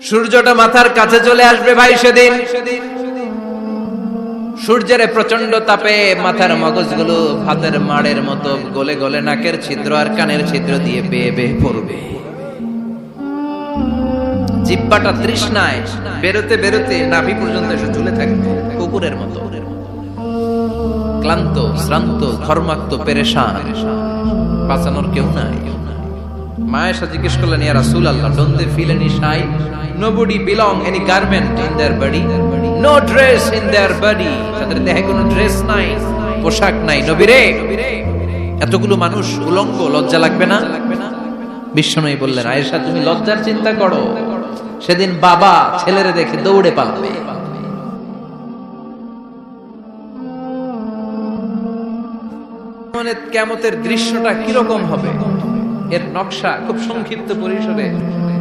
সূর্যটা মাথার কাছে চলে আসবে ভাই সেদিন। সূর্যের প্রচন্ড তাপে মাথার মগজগুলো ভাতের মাড়ের মতো গলে গলে নাকের ছিদ্র আর কানের ছিদ্র দিয়ে বেয়ে বেয়ে পড়বে। জিহ্বাটা তৃষ্ণায় বেরোতে বেরোতে নাভি পর্যন্ত এসে ঝুলে থাকবে কুকুরের মতো, ক্লান্ত শ্রান্ত ঘর্মাক্ত পেরেশান, বাঁচানোর কেউ নাই। মায়েশা জিজ্ঞেস করলেন, ইয়া রাসূলুল্লাহ, don't they feel any shy? Nobody belong any garment in their body, no dress in their body. তাদের দেহে কোনো ড্রেস নাই, পোশাক নাই। নবী রে, এতগুলো মানুষ উলঙ্গ, লজ্জা লাগবে না? বিশ্বনবী বললেন, আয়েশা তুমি লজ্জার চিন্তা করো, সেদিন বাবা ছেলেরে দেখে দৌড়ে পালাবে। মানে কিয়ামতের দৃশ্যটা কিরকম হবে এর নকশা খুব সংক্ষিপ্ত পরিসরে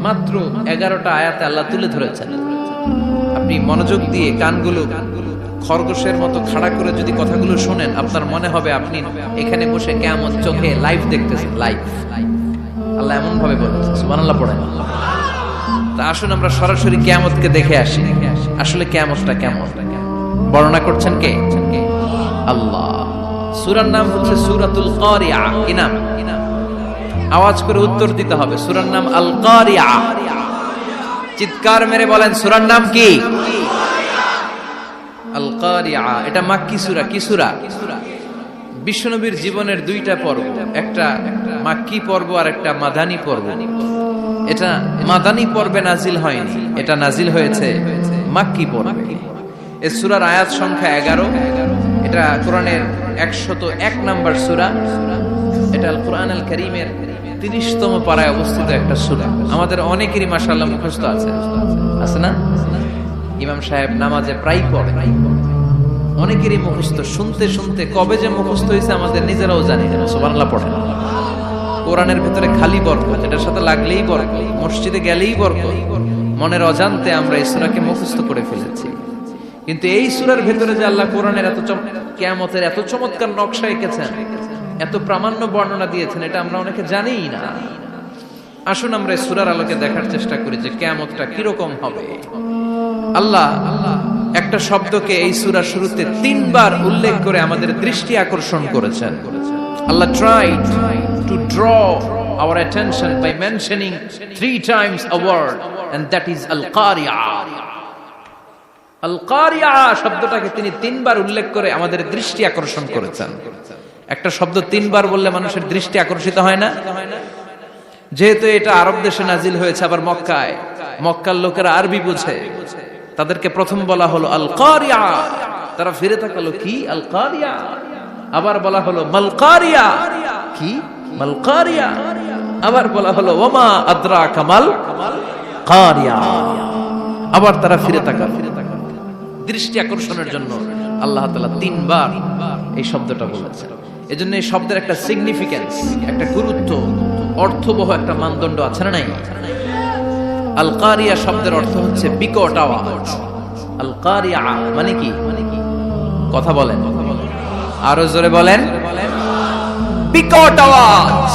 মাত্র 11টা আয়াতে আল্লাহ তুলে ধরেছেন। আপনি মনোযোগ দিয়ে কানগুলো খরগোশের মতো খাড়া করে যদি কথাগুলো শোনেন, আপনার মনে হবে আপনি এখানে বসে কিয়ামত চোখে লাইভ দেখতেছেন। লাইভ আল্লাহ এমন ভাবে বলেছেন, সুবহানাল্লাহ পড়েন। তা আসুন আমরা সরাসরি কিয়ামতকে দেখে আসি। আসলে কিয়ামতটা কেমন বর্ণনা করছেন কে? আল্লাহ। সূরার নাম হচ্ছে সূরাতুল কারিয়া। কি নাম? আওয়াজ করে উত্তর দিতে হবে। সূরার নাম আল কারিয়া। চিৎকার মেরে বলেন, সূরার নাম কি? আল কারিয়া। এটা মাক্কি সূরা। কি সূরা? বিশ্বনবীর জীবনের দুইটা পর্ব, একটা মাক্কি পর্ব আর একটা মাদানী পর্ব। এটা মাদানী পর্বে নাজিল হয়নি, এটা নাজিল হয়েছে মাক্কি পর্বে। এই সূরার আয়াত সংখ্যা 11। এটা কোরআনের 101 নম্বর সূরা। এটা আল কোরআন আল কারীমের 30তম পারায় অবস্থিত একটা সূরা। আমাদের অনেকেরই মাশাআল্লাহ মুখস্থ আছে, আছে না? ইমাম সাহেব নামাজে প্রায় পড়ে, অনেকেরই মুখস্থ। শুনতে শুনতে কবে যে মুখস্থ হয়েছে আমাদের নিজেরাও জানি না। সুবহানাল্লাহ পড়েন। কোরআনের ভিতরে খালি বরকত, এটার সাথে লাগলেই বরকত, মসজিদে গেলেই বরকত। মনের অজান্তে আমরা এই সূরাকে মুখস্থ করে ফেলেছি। কিন্তু এই সূরার ভিতরে যে আল্লাহ কোরআনের কিয়ামতের এত চমৎকার নকশা এঁকেছেন, এত প্রামাণ্য বর্ণনা দিয়েছেন, এটা আমরা অনেকে জানিই না। আসুন আমরা এই সূরার আলোকে দেখার চেষ্টা করি যে কিয়ামতটা কিরকম হবে। আল্লাহ একটা শব্দকে এই সূরার শুরুতে 3 বার উল্লেখ করে আমাদের দৃষ্টি আকর্ষণ করেছেন। আল্লাহ tried to draw our attention by mentioning 3 times a word, and that is al-qari'ah. al-qari'ah শব্দটাকে তিনি 3 বার উল্লেখ করে আমাদের দৃষ্টি আকর্ষণ করেছেন। একটা শব্দ 3 বার বললে মানুষের দৃষ্টি আকর্ষিত হয় না? যেহেতু এটা আরব দেশে নাজিল হয়েছে, আবার মক্কায়, মক্কার লোকেরা আরবি বুঝে, তাদেরকে প্রথম বলা হলো আল-কারিয়া। তারা ফিরে তাকালো, কি আল-কারিয়া? আবার বলা হলো মাল-কারিয়া। কি মাল-কারিয়া? আবার বলা হলো ওমা আদরাকা মাল-কারিয়া। আবার তারা ফিরে তাকালো। দৃষ্টি আকর্ষণের জন্য আল্লাহ তাআলা 3 বার এই শব্দটা বলেছেন। এজন্য এই শব্দের একটা সিগনিফিকেন্স, একটা গুরুত্ব, অর্থবহ একটা মানদণ্ড আছে না নাই? আল কারিয়া শব্দের অর্থ হচ্ছে বিকট আওয়াজ। আল কারিয়া মানে কি? কথা বলেন, আরো জোরে বলেন। বিকট আওয়াজ।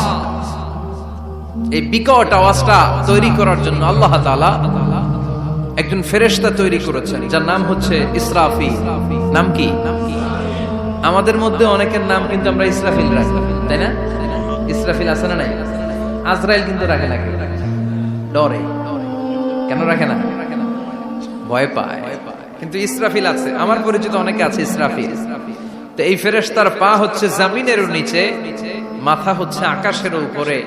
এই বিকট আওয়াজটা তৈরি করার জন্য আল্লাহ তাআলা একজন ফেরেশতা তৈরি করেছেন, যার নাম হচ্ছে ইসরাফিল। নাম কি? আমাদের মধ্যে অনেকের নাম কিন্তু আমরা ইসরাফিল রাখি, তাই না? ইসরাফিল আছে না নাই? আজরাইল কিন্তু রাখে না, ডরে। কেন রাখে না? ভয় পায়। কিন্তু ইসরাফিল আছে, আমার পরিচিত অনেকে আছে ইসরাফিল। তো এই ফেরেশতার পা হচ্ছে জমিনের নিচে, মাথা হচ্ছে আকাশের উপরে।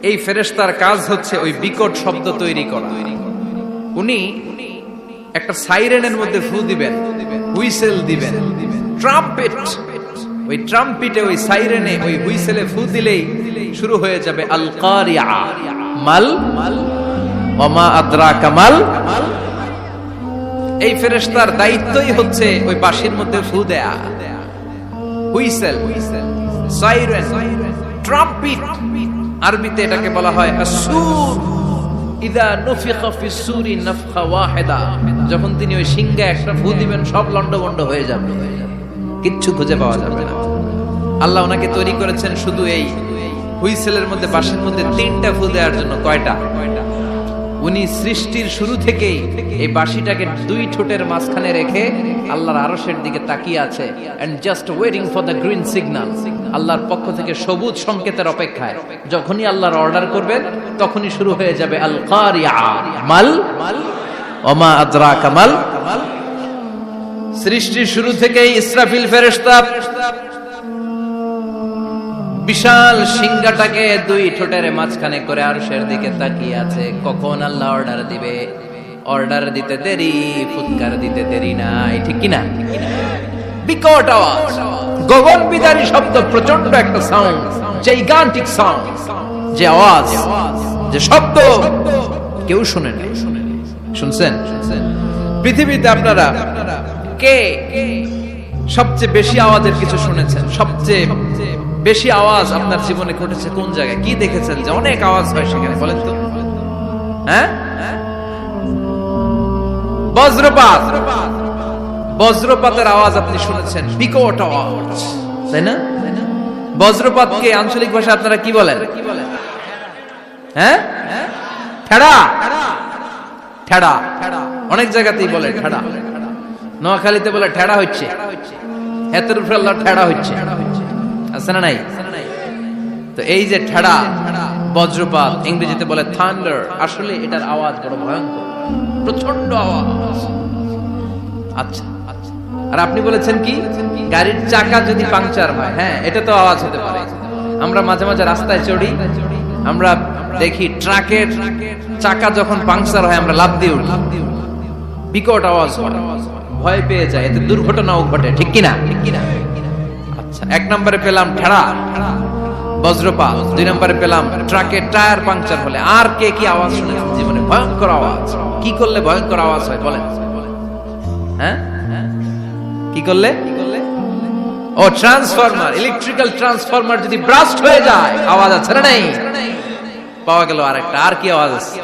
এই ফেরেশতার কাজ হচ্ছে ওই বিকট শব্দ তৈরি করা। উনি একটা সাইরেনের মধ্যে ফু দিবেন, হুইসেল দিবেন, ট্রাম্পেট। ওই ট্রাম্পিটে, ওই সাইরেনে, ওই হুইসেলে ফু দিলেই শুরু হয়ে যাবে আল কারিয়া। মাল ওমা আদরাকা মাল। এই ফেরেশতার দায়িত্বই হচ্ছে ওই বাঁশির মধ্যে ফু দেয়া, হুইসেল, সাইরেন, ট্রাম্পিট। আরবিতে এটাকে বলা হয় আসুর। ইদা নুফিখা ফিস সূরি নাফখা ওয়াহিদা। যখন তিনি ওই সিংহে একটা ফু দিবেন, সব লন্ডভন্ড হয়ে যাবে, কিচ্ছু খুঁজে পাওয়া যাবে না। আল্লাহ ওনাকে তৈরি করেছেন শুধু এই হুইসেলের মধ্যে, বাঁশির মধ্যে 3টা ফু দেওয়ার জন্য। কয়টা? উনি সৃষ্টির শুরু থেকেই এই বাঁশিটাকে দুই ঠোঁটের মাঝখানে রেখে আল্লাহর আরশের দিকে তাকিয়ে আছে and just waiting for the green signal. আল্লাহর পক্ষ থেকে সবুজ সংকেতের অপেক্ষায়। যখনই আল্লাহর অর্ডার করবেন তখনই শুরু হয়ে যাবে আল কারিয়া মাল ওমা আদরাকা মাল। সৃষ্টির শুরু থেকেই ইসরাফিল ফেরেশতা বিশাল সিংহাটাকে দুই ঠোঁটের মাঝখানে করে আরশের দিকে তাকিয়ে আছে, কখন আল্লাহ অর্ডার দিবে। অর্ডার দিতে দেরি, ফুৎকার দিতে দেরি নাই, ঠিক কিনা? বিকট আওয়াজ, গগন বিদারী শব্দ, প্রচন্ড একটা সাউন্ড, জাইগান্টিক সাউন্ড, যে আওয়াজ, যে শব্দ কেউ শুনে নাই। শুনছেন? পৃথিবীতে আপনারা কে সবচেয়ে বেশি আওয়াজের কিছু শুনেছেন? সবচেয়ে বেশি আওয়াজ আপনার জীবনে ঘটেছে কোন জায়গায়? কি দেখেছেন যে অনেক আওয়াজ হয় সেখানে? বলেন তো। হ্যাঁ, বজ্রপাত। বজ্রপাতের আওয়াজ আপনি শুনেছেন, বিকট আওয়াজ, তাই না? বজ্রপাতকে আঞ্চলিক ভাষায় আপনারা কি বলেন? হ্যাঁ, ঠেড়া। ঠেড়া অনেক জায়গাতেই বলে ঠেড়া। নোয়াখালীতে বলে ঠেড়া হচ্ছে, এতের উপরে আল্লাহ ঠেড়া হচ্ছে, আছে না নাই? তো এই যে ঠেড়া, বজ্রপাত, ইংরেজিতে বলে থান্ডার, আসলে এটার আওয়াজ বড় ভয়ঙ্কর, প্রচন্ড আওয়াজ। আচ্ছা, আর আপনি বলেছেন কি, গাড়ির চাকা যদি পাংচার হয়, হ্যাঁ এটা তো আওয়াজ হতে পারে। আমরা মাঝে মাঝে রাস্তায় চড়ি, আমরা দেখি ট্রাকের চাকা যখন পাংচার হয় আমরা লাফ দিয়ে উঠি, বিকট আওয়াজ হয়, ভয় পেয়ে যায়, এতে দুর্ঘটনাও ঘটে, ঠিক কিনা? আচ্ছা, এক নম্বরে পেলাম ঠেড়া, বজ্রপাত। দুই নম্বরে পেলাম ট্রাকের টায়ার পাংচার হলে। আর কে কি আওয়াজ শুনেছেন জীবনে? ভয়ঙ্কর আওয়াজ। কি করলে ভয়ঙ্কর আওয়াজ হয় বলেন? হ্যাঁ, কি করলে? ও ট্রান্সফরমার, ইলেকট্রিক্যাল ট্রান্সফরমার যদি ব্রাস্ট হয়ে যায় আওয়াজ আছে না নাই? পাওয়া গেল আরেকটা। আর কি আওয়াজ আছে?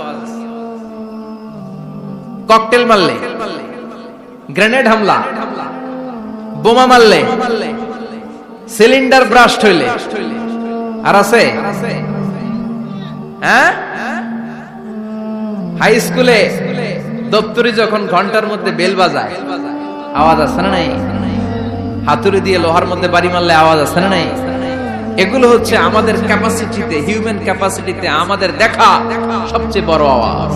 ককটেল মারলে, গ্রেনেড হামলা, বোমা মারলে, সিলিন্ডার ব্রাস্ট হইলে। আর আছে? হ্যাঁ, হাই স্কুলে দপ্তরি যখন ঘন্টার মধ্যে বেল বাজায় আওয়াজ আছে না নাই? হাতুড়ি দিয়ে লোহার মধ্যে বাড়ি মারলে আওয়াজ আছে না নাই? এগুলো হচ্ছে আমাদের ক্যাপাসিটিতে, হিউম্যান ক্যাপাসিটিতে আমাদের দেখা সবচেয়ে বড় আওয়াজ।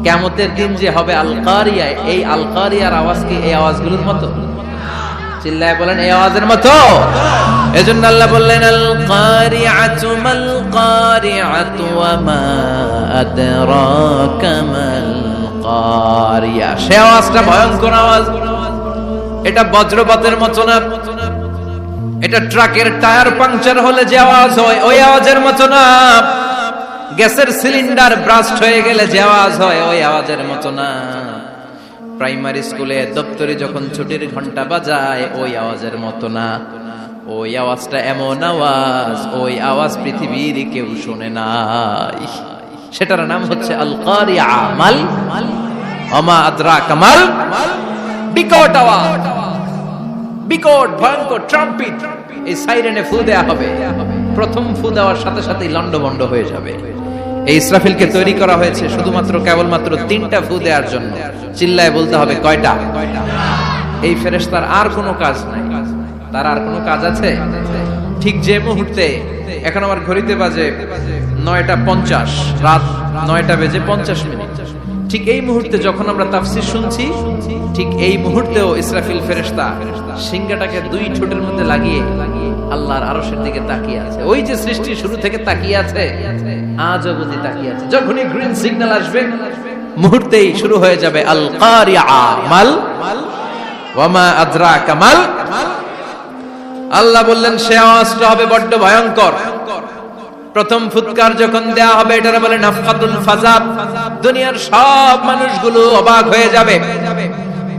কিয়ামতের দিন যে হবে আল কারিয়া, এই আল কারিয়ার আওয়াজ কি এই আওয়াজগুলোর মতো? চিল্লায় বলেন, এই আওয়াজের মতো। এজন্য আল্লাহ বললেন আল কারিআতু মাল কারিআতু ওয়া মা আদরাকা মাল কারিয়া। সে আওয়াজটা ভয়ঙ্কর আওয়াজ। এটা বজ্রপাতের মতো না, এটা ট্রাকের টায়ার পাংচার হলে যে আওয়াজ হয় ওই আওয়াজের মতো না, গ্যাসের সিলিন্ডার ব্রাস্ট হয়ে গেলে যে আওয়াজ হয় ওই আওয়াজের মতো না, প্রাইমারি স্কুলে দপ্তরে যখন ছুটির ঘন্টা বাজায় ওই আওয়াজের মতো না। ওই আওয়াজটা এমন আওয়াজ, ওই আওয়াজ পৃথিবীর কেউ শুনে নাই। সেটার নাম হচ্ছে আল কারিয়া মাল ওমা আদরাকা মাল। বিকট আওয়াজ, বিকট ভয়ঙ্কর ট্রাম্পিট। এই সাইরেনে ফু দেয়া হবে, প্রথম ফু দেওয়ার সাথে সাথেই লন্ডভন্ড হয়ে যাবে। এই ইসরাফিলকে তৈরি করা হয়েছে শুধুমাত্র কেবলমাত্র 3টা ফু দেওয়ার জন্য। চিল্লায় বলতে হবে কয়টা? এই ফেরেশতার আর কোনো কাজ নাই। তার আর কোনো কাজ আছে? ঠিক যে মুহূর্তে, এখন আমার ঘড়িতে বাজে 9:50, রাত 9টা বেজে 50 মিনিট, ঠিক এই মুহূর্তে যখন আমরা তাফসীর শুনছি, ঠিক এই মুহূর্তেও ইসরাফিল ফেরেশতা সিংহাটাকে দুই ঠোঁটের মধ্যে লাগিয়ে আল্লাহর আরশের দিকে তাকিয়ে আছে। ওই যে সৃষ্টি শুরু থেকে তাকিয়ে আছে, আজ অবধি তাকিয়ে আছে। যখনই গ্রিন সিগন্যাল আসবে মুহূর্তেই শুরু হয়ে যাবে আল কারিয়া মাল ওয়া মা আদরাকা মাল। আল্লাহ বললেন সে আওয়াজটা হবে বড্ড ভয়ঙ্কর। প্রথম ফুৎকার যখন দেয়া হবে এটার বলে নাফখাতুল ফাজা। দুনিয়ার সব মানুষগুলো অবাক হয়ে যাবে,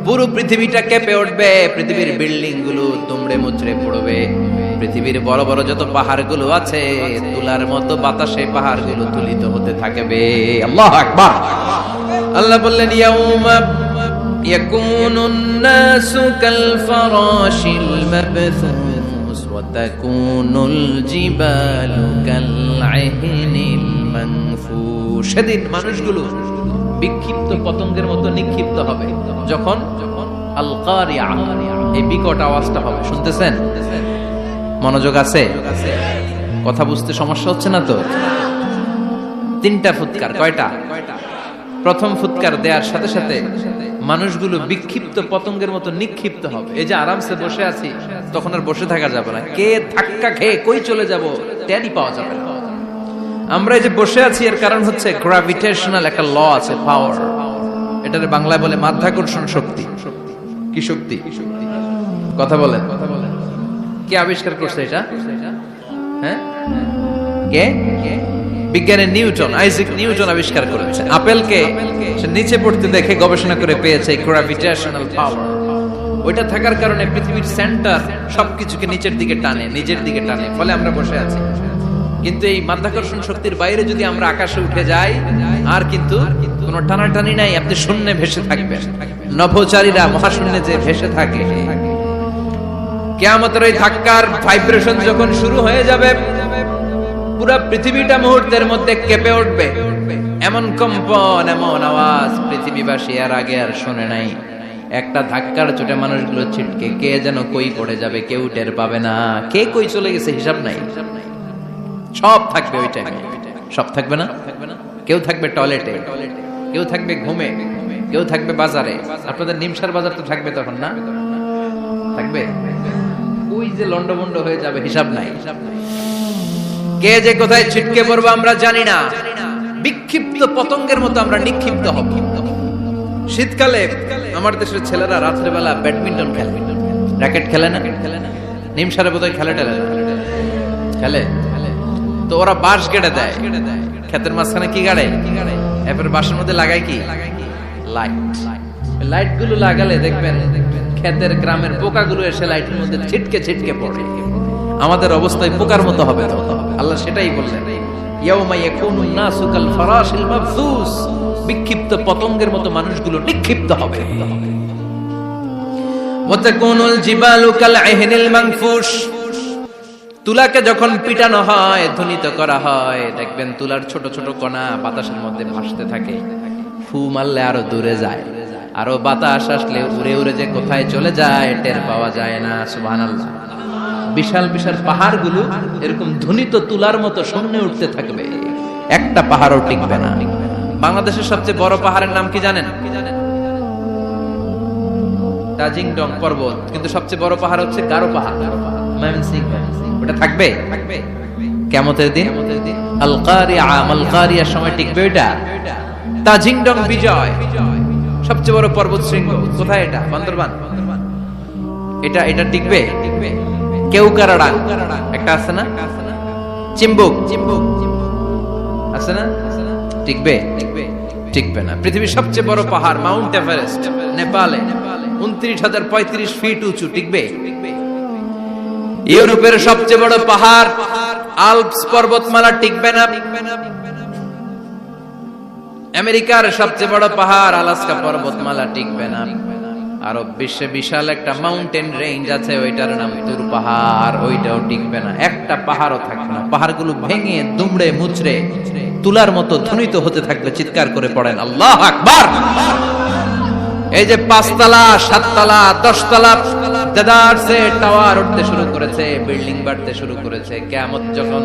পুরো পৃথিবীটা কেঁপে উঠবে, পৃথিবীর বিল্ডিং গুলো দুমড়ে মুচড়ে পড়বে, পৃথিবীর বড় বড় যত পাহাড়গুলো আছে তুলার মতো বাতাসে পাহাড়গুলো তুলিত হতে থাকবে। আল্লাহু আকবার। আল্লাহ বললেন ইয়াউমা ইয়াকুনুন নাসু কাল ফারাশিল মাবথুস ওয়া তাকুনুল জিবালু কাল আহনিল মানফুশ, সেদিন মানুষগুলো বিক্ষিপ্ত পতঙ্গের মতো নিক্ষিপ্ত হবে। যখন আল কারিয়া, এই বিকট আওয়াজটা হবে, শুনতেছেন? মনোযোগ আছে? কথা বুঝতে সমস্যা হচ্ছে না তো? তিনটা ফুৎকার। কয়টা? প্রথম ফুৎকার দেওয়ার সাথে সাথে মানুষগুলো বিক্ষিপ্ত পতঙ্গের মতো নিক্ষিপ্ত হবে। এই যে আরামসে বসে আছি, তখন আর বসে থাকা যাবে না। কে ধাক্কা খেয়ে কই চলে যাব টেরই পাওয়া যাবে না। আমরা এই যে বসে আছি এর কারণ হচ্ছে গ্র্যাভিটেশনাল একটা ল আছে, পাওয়ার। এটারে বাংলায় বলে মাধ্যাকর্ষণ শক্তি। কি শক্তি? কথা বলেন। কে আবিষ্কার করছে এটা? হ্যাঁ, কে? বিজ্ঞানের নিউটন, আইজাক নিউটন আবিষ্কার করেছে। আপেলকে সে নিচে পড়তে দেখে গবেষণা করে পেয়েছে গ্র্যাভিটেশনাল পাওয়ার। ওইটা থাকার কারণে পৃথিবীর সেন্টার সবকিছুকে নিচের দিকে টানে, নিজের দিকে টানে, ফলে আমরা বসে আছি। কিন্তু এই মাধ্যাকর্ষণ শক্তির বাইরে যদি আমরা আকাশে উঠে যাই, আর কিন্তু কোনো টানাটানি নাই, আপনি শূন্যে ভেসে থাকবেন। নভোচারীরা মহাশূন্যে যে ভেসে থাকে, কিয়ামতের ওই ধাক্কার ভাইব্রেশন যখন শুরু হয়ে যাবে, পুরো পৃথিবীটা মুহূর্তের মধ্যে কেঁপে উঠবে। এমন কম্পন, এমন আওয়াজ পৃথিবীবাসী আর আগে আর শোনে নাই। একটা ধাক্কার চোটে মানুষগুলো ছিটকে কে যেন কই পড়ে যাবে, কেউ টের পাবে না। কে কই চলে গেছে হিসাব নাই। সব থাকবে ওই টাইমে, সব থাকবে না। কেউ থাকবে টয়লেটে, কেউ থাকবে ঘুমে, কেউ থাকবে বাজারে। আপনাদের নিমসার বাজার তো থাকবে তখন, না থাকবে? ওই যে লন্ডভন্ড হয়ে যাবে, হিসাব নাই। কে যে কোথায় ছিটকে পড়বো আমরা জানি না। বিক্ষিপ্ত পতঙ্গের মতো আমরা নিক্ষিপ্ত হব। শীতকালে আমার দেশের ছেলেরা রাত্রেবেলা ব্যাডমিন্টন খেলে, র্যাকেট খেলে না? নিমসারে বোধহয় খেলে টেলে না, খেলে। তো ওরা বাঁশ গেড়ে দেয়, ক্ষেতের মাঝখানে কি গাড়ে, এরপর বাঁশের মধ্যে লাগায় কি লাইট। লাইট গুলো লাগালে দেখবেন ক্ষেতের গ্রামের পোকাগুলো এসে লাইটের মধ্যে ছিটকে ছিটকে পড়ে। আমাদের অবস্থায় পোকার মতো হবে তো। আল্লাহ সেটাই বললেন, ইয়াউমা ইয়াকুনুন নাসু কাল ফারাশিল মাবসুস, বিক্ষিপ্ত পতঙ্গের মতো মানুষগুলো নিক্ষিপ্ত হবে। ওয়া তাকুনুল জিবালু কাল আহিনিল মানফুশ, তুলাকে যখন পিটানো হয়, ধ্বনিত করা হয়, দেখবেন তুলার ছোট ছোট কণা বাতাসের মধ্যে ভাসতে থাকে। ফু মারলে আরো দূরে যায়, আরো বাতাস আসলে উড়ে উড়ে যে কোথায় চলে যায় টের পাওয়া যায় না। সুবহানাল্লাহ। বিশাল বিশাল পাহাড়গুলো এরকম ধ্বনিত তুলার মতো সামনে উঠতে থাকবে, একটা পাহাড়ও টিকবে না। বাংলাদেশের সবচেয়ে বড় পাহাড়ের নাম কি জানেন? তাজিংডং পর্বত। কিন্তু সবচেয়ে বড় পাহাড় হচ্ছে গারো পাহাড়, ময়মনসিংহ। ওটা থাকবে কিয়ামতের দিন। আল কারিয়া, আল কারিয়ার সময় টিকবে ওটা। তাজিংডং বিজয়, সবচেয়ে বড় পর্বত শৃঙ্গ। কোথায় এটা? বান্দরবান। এটা টিকবে? কেউকারাডাং একটা আছে না? চিম্বুক আছে না? টিকবে? টিকবে না। পৃথিবীর সবচেয়ে বড় পাহাড় মাউন্ট এভারেস্ট নেপালে 29,035 ফিট উঁচু, টিকবে? ইউরোপের সবচেয়ে বড় পাহাড় আল্পস পর্বতমালা টিকবে না। আমেরিকার সবচেয়ে বড় পাহাড় আলাস্কা পর্বতমালা টিকবে না। আরব বিশ্বে বিশাল একটা মাউন্টেন রেঞ্জ আছে, ওইটার নাম তুর পাহাড়, ওইটাও টিকবে না। একটা পাহাড়ও থাকবে না। পাহাড়গুলো ভেঙে দুমড়ে মুচড়ে তুলার মতো ধ্বনিত হতে থাকবে। চিৎকার করে পড়েন আল্লাহু আকবার। এই যে 5 তলা, 7 তলা, 10 তলা দেদারসে টাওয়ার উঠতে শুরু করেছে, বিল্ডিং বাড়তে শুরু করেছে। কিয়ামত যখন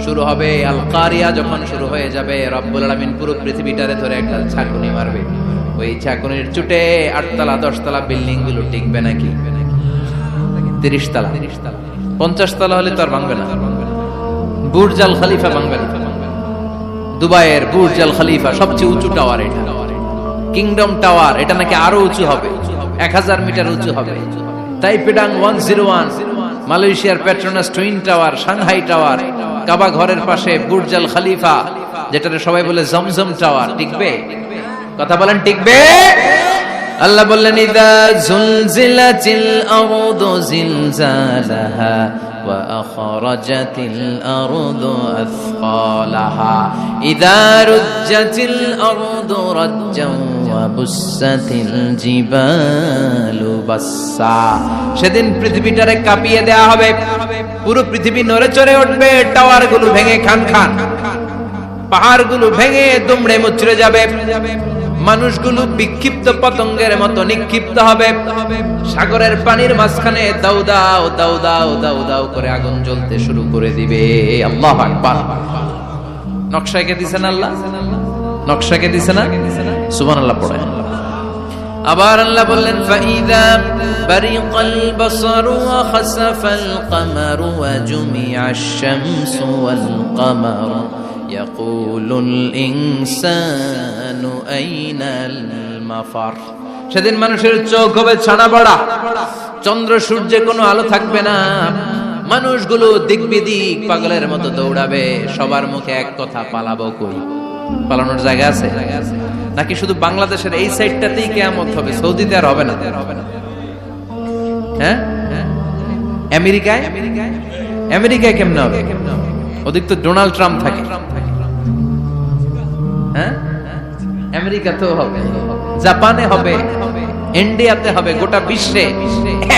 শুরু হবে, আল কারিয়া যখন শুরু হয়ে যাবে, রব্বুল আলামিন পুরো পৃথিবীটারে ধরে একটা ছাঁকুনি মারবে। ওই ছাঁকুনির চুটে 8 তলা 10 তলা বিল্ডিং গুলো টিকবে নাকি? 30 তলা 50 তলা হলে তো আর ভাঙবে না। বুর্জ আল খলিফা ভাঙবে না। দুবাইয়ের বুর্জ আল খলিফা সবচেয়ে উঁচু টাওয়ার এটা। কিংডম টাওয়ার, এটা নাকি আরো উঁচু হবে, 1000 মিটার উঁচু হবে। তাইপেডাং 101, মালয়েশিয়ার Petronas twin tower, Shanghai tower, Kaaba ঘরের পাশে বুর্জ আল খলিফা, যেটাকে সবাই বলে জমজম টাওয়ার, টিকবে? কথা বলেন, টিকবে? আল্লাহ বললেন, ইযা জুলজিলাতিল আরদু জিলজালাহা ওয়া আখরাজাতিল আরদু আসকালাহা ইযা রুজ্জাতিল আরদু রাজ্জান ওয়া বুসাতিল জিবালু বাসসা। সেদিন পৃথিবীটারে কাঁপিয়ে দেয়া হবে, পুরো পৃথিবী নড়ে চড়ে উঠবে, টাওয়ারগুলো ভেঙে খান খান। পাহাড়গুলো ভেঙে দুমড়ে মুচড়ে যাবে, মানুষগুলো বিক্ষিপ্ত পতঙ্গের মতো নিক্ষিপ্ত হবে, সাগরের পানির মাঝখানে দাউ দাউ দাউ দাউ দাউ দাউ করে আগুন জ্বলতে শুরু করে দিবে। আল্লাহু আকবার। নকশা কে দিছেন আল্লাহ? নকশা কে দিছেন না? সুবহানাল্লাহ পড়েন। আবার আল্লাহ বললেন ফাইদা বারিকাল বাসারু ওয়া খাসাফাল কামারু ওয়া জুমিআশ শামসু ওয়াল কামারু ইয়াকুলুল ইনসানু আইনাল মাফার। সেদিন মানুষের চোখ হবে ছানা বড়া, চন্দ্র সূর্যে কোনো আলো থাকবে না, মানুষগুলো দিক বিদিক পাগলের মতো দৌড়াবে, সবার মুখে এক কথা, পালাবো কই? পালানোর জায়গা আছে নাকি শুধু বাংলাদেশের এই সাইডটাতেই কিয়ামত হবে? সৌদিতে আর হবে না? হ্যাঁ, আমেরিকায় কেমনে হবে? ওদিক তো ডোনাল্ড ট্রাম্প থাকে। হ্যাঁ, আমেরিকাতেও হবে, জাপানে হবে, ইন্ডিয়াতে হবে, গোটা বিশ্বে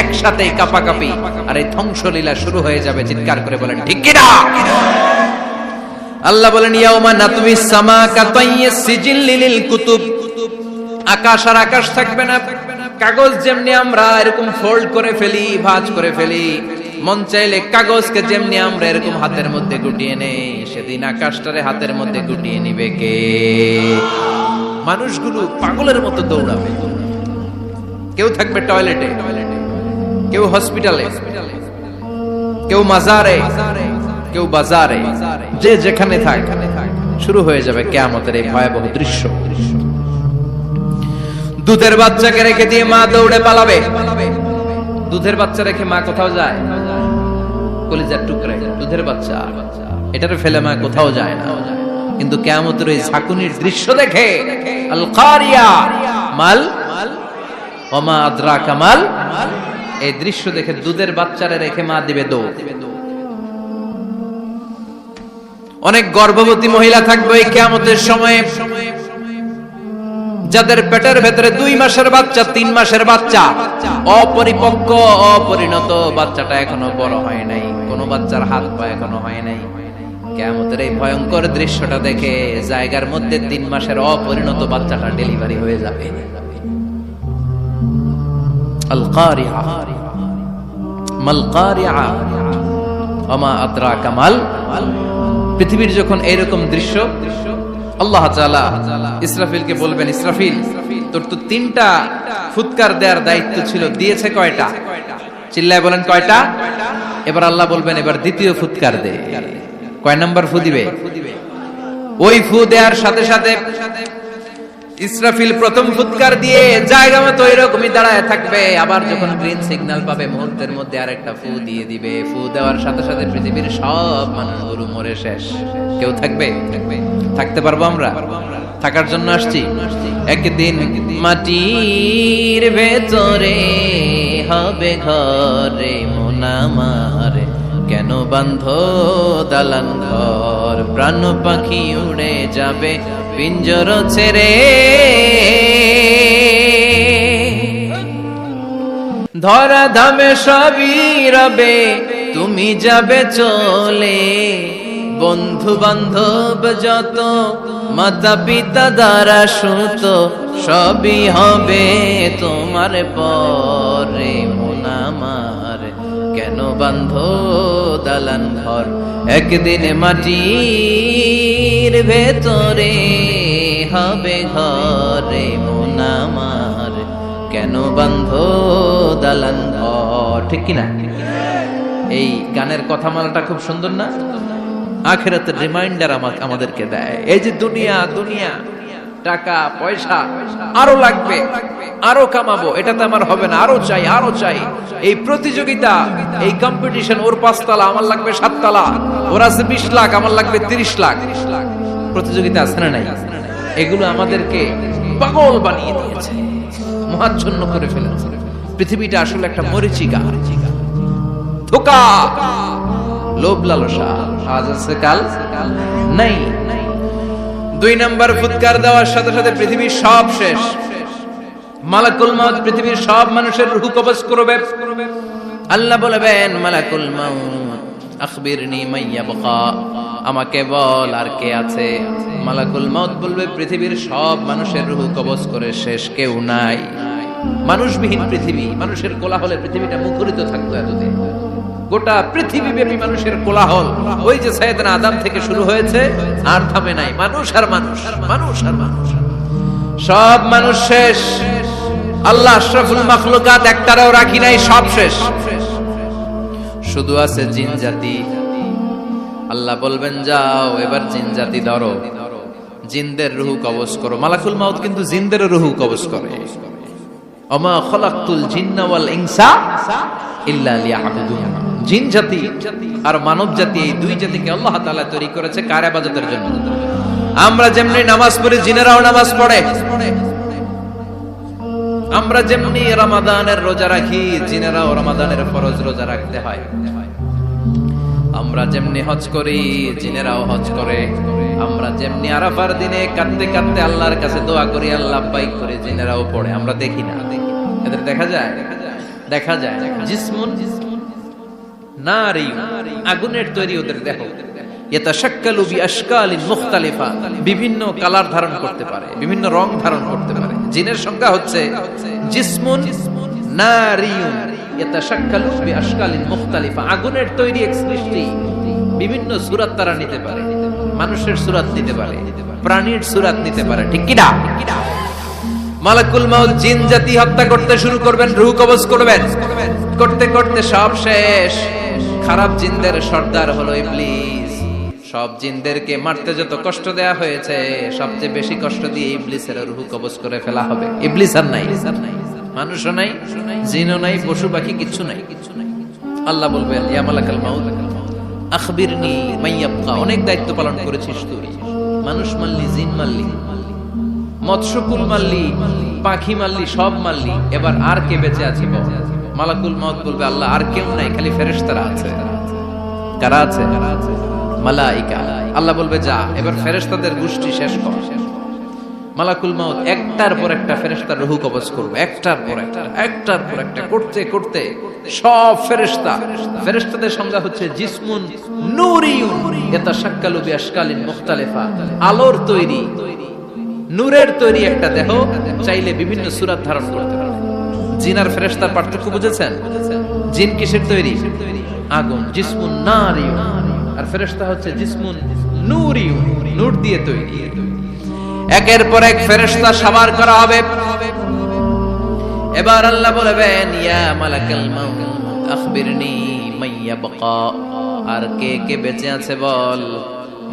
একসাথে কাপাকাপি আর এই ধ্বংসলীলা শুরু হয়ে যাবে। চিৎকার করে বলেন ঠিক কিনা? আল্লাহ বলেন ইয়াউমা নাতমিস সামা কাতাইয়িস সিজিল লিল কুতুব। আকাশ আর আকাশ থাকবে না, কাগজ যেমনি আমরা এরকম ফোল্ড করে ফেলি, ভাঁজ করে ফেলি, মন চাইলে কাগজকে যেমনি আমরা এরকম হাতের মধ্যে গুটিয়ে নেই, সেদিন আকাশটারে হাতের মধ্যে গুটিয়ে নিবে কে? মানুষগুলো পাগলের মতো দৌড়াবে। কেউ থাকবে টয়লেটে, কেউ হসপিটালে, কেউ মাজারে, কেউ বাজারে, যে যেখানে থাক, শুরু হয়ে যাবে কিয়ামতের এই ভয়াবহ দৃশ্য। দুধের বাচ্চাকে রেখে দিয়ে মা দৌড়ে পালাবে। দুধের বাচ্চা রেখে মা কোথাও যায়? কলিজার টুকরা দুধের বাচ্চা, এটারে ফেলে মা কোথাও যায় না। কিন্তু কিয়ামতের এই ঝাঁকুনির দৃশ্য দেখে আল কারিয়া মাল ওয়া মা আদরাকা মাল, এই দৃশ্য দেখে দুধের বাচ্চারে রেখে মা দিবে দৌড়। অনেক গর্ভবতী মহিলা থাকবে এই কিয়ামতের সময়ে, যাদের পেটের ভেতরে 2 মাসের বাচ্চা, 3 মাসের বাচ্চা, অপরিপক্ক অপরিণত, বাচ্চাটা এখনো বড় হয় নাই, কোন বাচ্চার হাত পা এখনো হয় নাই। কিয়ামতের এই ভয়ঙ্কর দৃশ্যটা দেখে জায়গার মধ্যে 3 মাসের অপরিণত বাচ্চাটা ডেলিভারি হয়ে যাবে। আল কারিয়া মাল কারিয়া ওয়া মা আদরাকা মাল। পৃথিবীর যখন এরকম দৃশ্য, আল্লাহ তাআলা ইসরাফিলকে বলবেন, ইসরাফিল তোর তো 3টা ফুৎকার দেওয়ার দায়িত্ব ছিল, দিয়েছে কয়টা? চিল্লায় বলেন কয়টা? এবার আল্লাহ বলবেন এবার দ্বিতীয় ফুৎকার দে। কয় নাম্বার ফু দিবে? ওই ফু দেওয়ার সাথে সাথে ইসরাফিল প্রথম ফুৎকার দিয়ে জায়গা মতো এরকমই দাঁড়ায় থাকবে, আবার যখন গ্রিন সিগন্যাল পাবে মুহূর্তের মধ্যে আরেকটা ফু দিয়ে দিবে। ফু দেওয়ার সাথে সাথে পৃথিবীর সব মানুষগুলো মরে শেষ। কেউ থাকবে? থাকতে পারবো আমরা? থাকার জন্য আসছি। একদিন মাটির ভেতরে হবে ঘরে মন আমার, কেন বাঁধো দালান ঘর, প্রাণ পাখি উড়ে যাবে পিঞ্জর ছেড়ে, ধরা ধামে সবই রবে তুমি যাবে চলে, বন্ধু বান্ধব যত মাতা পিতা দ্বারা সুত সবই হবে তোমার পরে মন আমার, কেন বাঁধো দালান ঘর, একদিন মাটির ভেতরে হবে ঘরে মন আমার, কেন বাঁধো দালান ঘর। ঠিক কিনা? এই গানের কথামালাটা খুব সুন্দর না? আখিরাতের রিমাইন্ডার আমাদেরকে দেয়। এই যে দুনিয়া দুনিয়া, টাকা পয়সা আরো লাগবে, আরো কামাবো, এটাতে আমার হবে না, আরো চাই আরো চাই। এই প্রতিযোগিতা, এই কম্পিটিশন, ওর 5 তলা আমার লাগবে 7 তলা, ওর আছে 20 লাখ আমার লাগবে 30 লাখ, প্রতিযোগিতা আছে না নাই? এগুলো আমাদেরকে পাগল বানিয়ে দিয়েছে, মহাচ্ছন্ন করে ফেলেছে। পৃথিবীটা আসলে একটা মরিচিকা, ধোঁকা, লোভ লালসা, আজ আছে কাল নাই। 2 নাম্বার ফুৎকার দেওয়ার সাথে সাথে পৃথিবীর সব শেষ। মালাকুল মাউত পৃথিবীর সব মানুষের রূহ কবজ করবে। আল্লাহ বলবেন মালাকুল মাউত আখবিরনি মাইয়াবকা, আমাকে বল আর কে আছে। মালাকুল মউত বলবে পৃথিবীর সব মানুষের রূহ কবজ করে শেষ, কেউ নাই। মানুষবিহীন পৃথিবী, মানুষের কোলাহলে পৃথিবীটা মুখরিত থাকতো এতদিন। গোটা পৃথিবী ব্যাপী মানুষের কোলাহল, ওই যে সাইয়েদনা আদম থেকে শুরু হয়েছে আর থামে নাই। মানুষ আর মানুষ, মানুষ আর মানুষ, সব মানুষ শেষ। আল্লাহ আশরাফুল মাখলুকাত একটারও রাখি নাই, সব শেষ। শুধু আছে জিন জাতি। আল্লাহ বলবেন যাও এবার জিন জাতি ধরো, জিনদের রূহ কবজ করো। মালাকুল মউত কিন্তু জিনদের রূহ কবজ করে। ওমা খলাকতুল জিন্না ওয়াল ইনসা ইল্লা লিয়াবুদুন। জিন জাতি আর মানব জাতি, এই দুই জাতিকে আল্লাহ তাআলা তৈরি করেছে কার ইবাদতের জন্য। আমরা যেমনি নামাজ পড়ি, জিনেরাও নামাজ পড়ে। আমরা যেমনি রমাদানের রোজা রাখি, জিনেরাও রমাদানের ফরজ রোজা রাখতে হয়। আমরা যেমনি হজ করি, জিনেরাও হজ করে। আমরা যেমনি আরাফার দিনে কাঁদতে কাঁদতে আল্লাহর কাছে দোয়া করি, আল্লাহ লাব্বাইক করে, জিনেরাও পড়ে। আমরা দেখি না, এদের দেখা যায়, দেখা যায়। জিসমুন নারী, আগুনের তৈরি ওদের দেহ। ইয়াতাশাক্কালু বিআশকালিন মুখতালিফা, বিভিন্ন কালার ধারণ করতে পারে, বিভিন্ন রং ধারণ করতে পারে। জিনের সংখ্যা হচ্ছে জিসমুন নারিয়ুন ইয়াতাশাক্কালু বিআশকালিন মুখতালিফা, আগুনের তৈরি এক সৃষ্টি। বিভিন্ন সূরত তারা নিতে পারে, মানুষের সূরত নিতে পারে, প্রাণীর সূরত নিতে পারে, ঠিক কি না? মালাকুল মউত জিন জাতি হত্যা করতে শুরু করবেন, রূহ কবজ করবেন। করতে করতে সব শেষ। খারাপ জিনদের সর্দার হলো ইবলিস। সব জিনদেরকে মারতে যত কষ্ট দেয়া হয়েছে, সবচেয়ে বেশি কষ্ট দিয়ে ইবলিসের রূহ কবজ করে ফেলা হবে। ইবলিস আর নাই, মানুষও নাই, জিনও নাই, পশু পাখি কিচ্ছু নাই। আল্লাহ বলবেন ইয়া মালাকাল মউত আখবিরনি মাইয়াবকা, অনেক দায়িত্ব পালন করেছিস তুই। মানুষ মারলি, জিন মারলি, মৎস্যকুল মারলি, পাখি মারলি, সব মারলি, এবার আর কে বেঁচে আছে বল। মালাকুল মউত বলবে আল্লাহ আর কেউ নাই, খালি ফেরেশতারা আছে। কারা আছে? মালাইকা। আল্লাহ বলবে যা এবার ফেরেশতাদের গোষ্ঠী শেষ কর। মালাকুল মউত একটার পর একটা ফেরেশতার রূহ কবজ করবে, একটার পর একটা, একটার পর একটা করতে করতে সব ফেরেশতা। ফেরেশতাদের সংজ্ঞা হচ্ছে জিসমুন নূরিয়ুন ইয়াতাশাক্কালু বিআশকালিন মুখতালিফা, আলোর তৈরি, নূরের তৈরি একটা দেহ, চাইলে বিভিন্ন সূরত ধারণ করতে পারে। জিন আর ফেরেশতার পার্থক্য বুঝেছেন? জিন কিসের তৈরি? আগুন, জিসমুন নারিয়ুন। আর ফেরেশতা হচ্ছে জিসমুন নূরিয়ুন, নূর দিয়ে তৈরি। একের পর এক ফেরেশতা সবার করা হবে। এবার আল্লাহ বলবেন ইয়া মালাকাল মউত আখবিরনি মাইয়াবকা, আর কে কে বেঁচে আছে বল।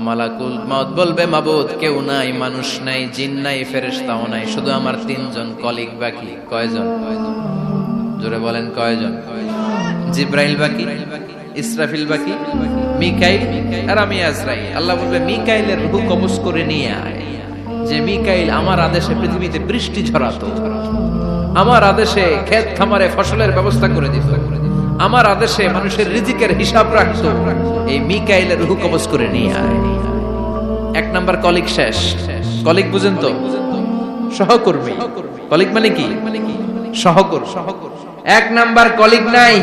মালাকুল মউত বলবে মাবুদ কেউ নাই, মানুষ নাই, জিন নাই, ফেরেশতাও নাই, শুধু আমার তিনজন কলিগ বাকি। কয়জন? জোরে বলেন কয়জন? জিব্রাইল বাকি, ইসরাফিল বাকি, মিকাইল আর আমি আজরাইল। আল্লাহ বলবে মিকাইলের রূহ কবজ করে নিয়ে আয়। যে মিকাইল আমার আদেশে পৃথিবীতে বৃষ্টি ঝরাতো, আমার আদেশে ক্ষেত খামারে ফসলের ব্যবস্থা করে দিত, আমার আদেশে মানুষের রিজিকের হিসাব রাখতো, এই মিকাইলের রূহ কবজ করে নিয়ে আয়। এক নাম্বার কলিগ শেষ। কলিগ বুঝেন তো? সহকর্মী। কলিগ মানে কি? সহকর্মী। এক নাম্বার কলিগ নাই।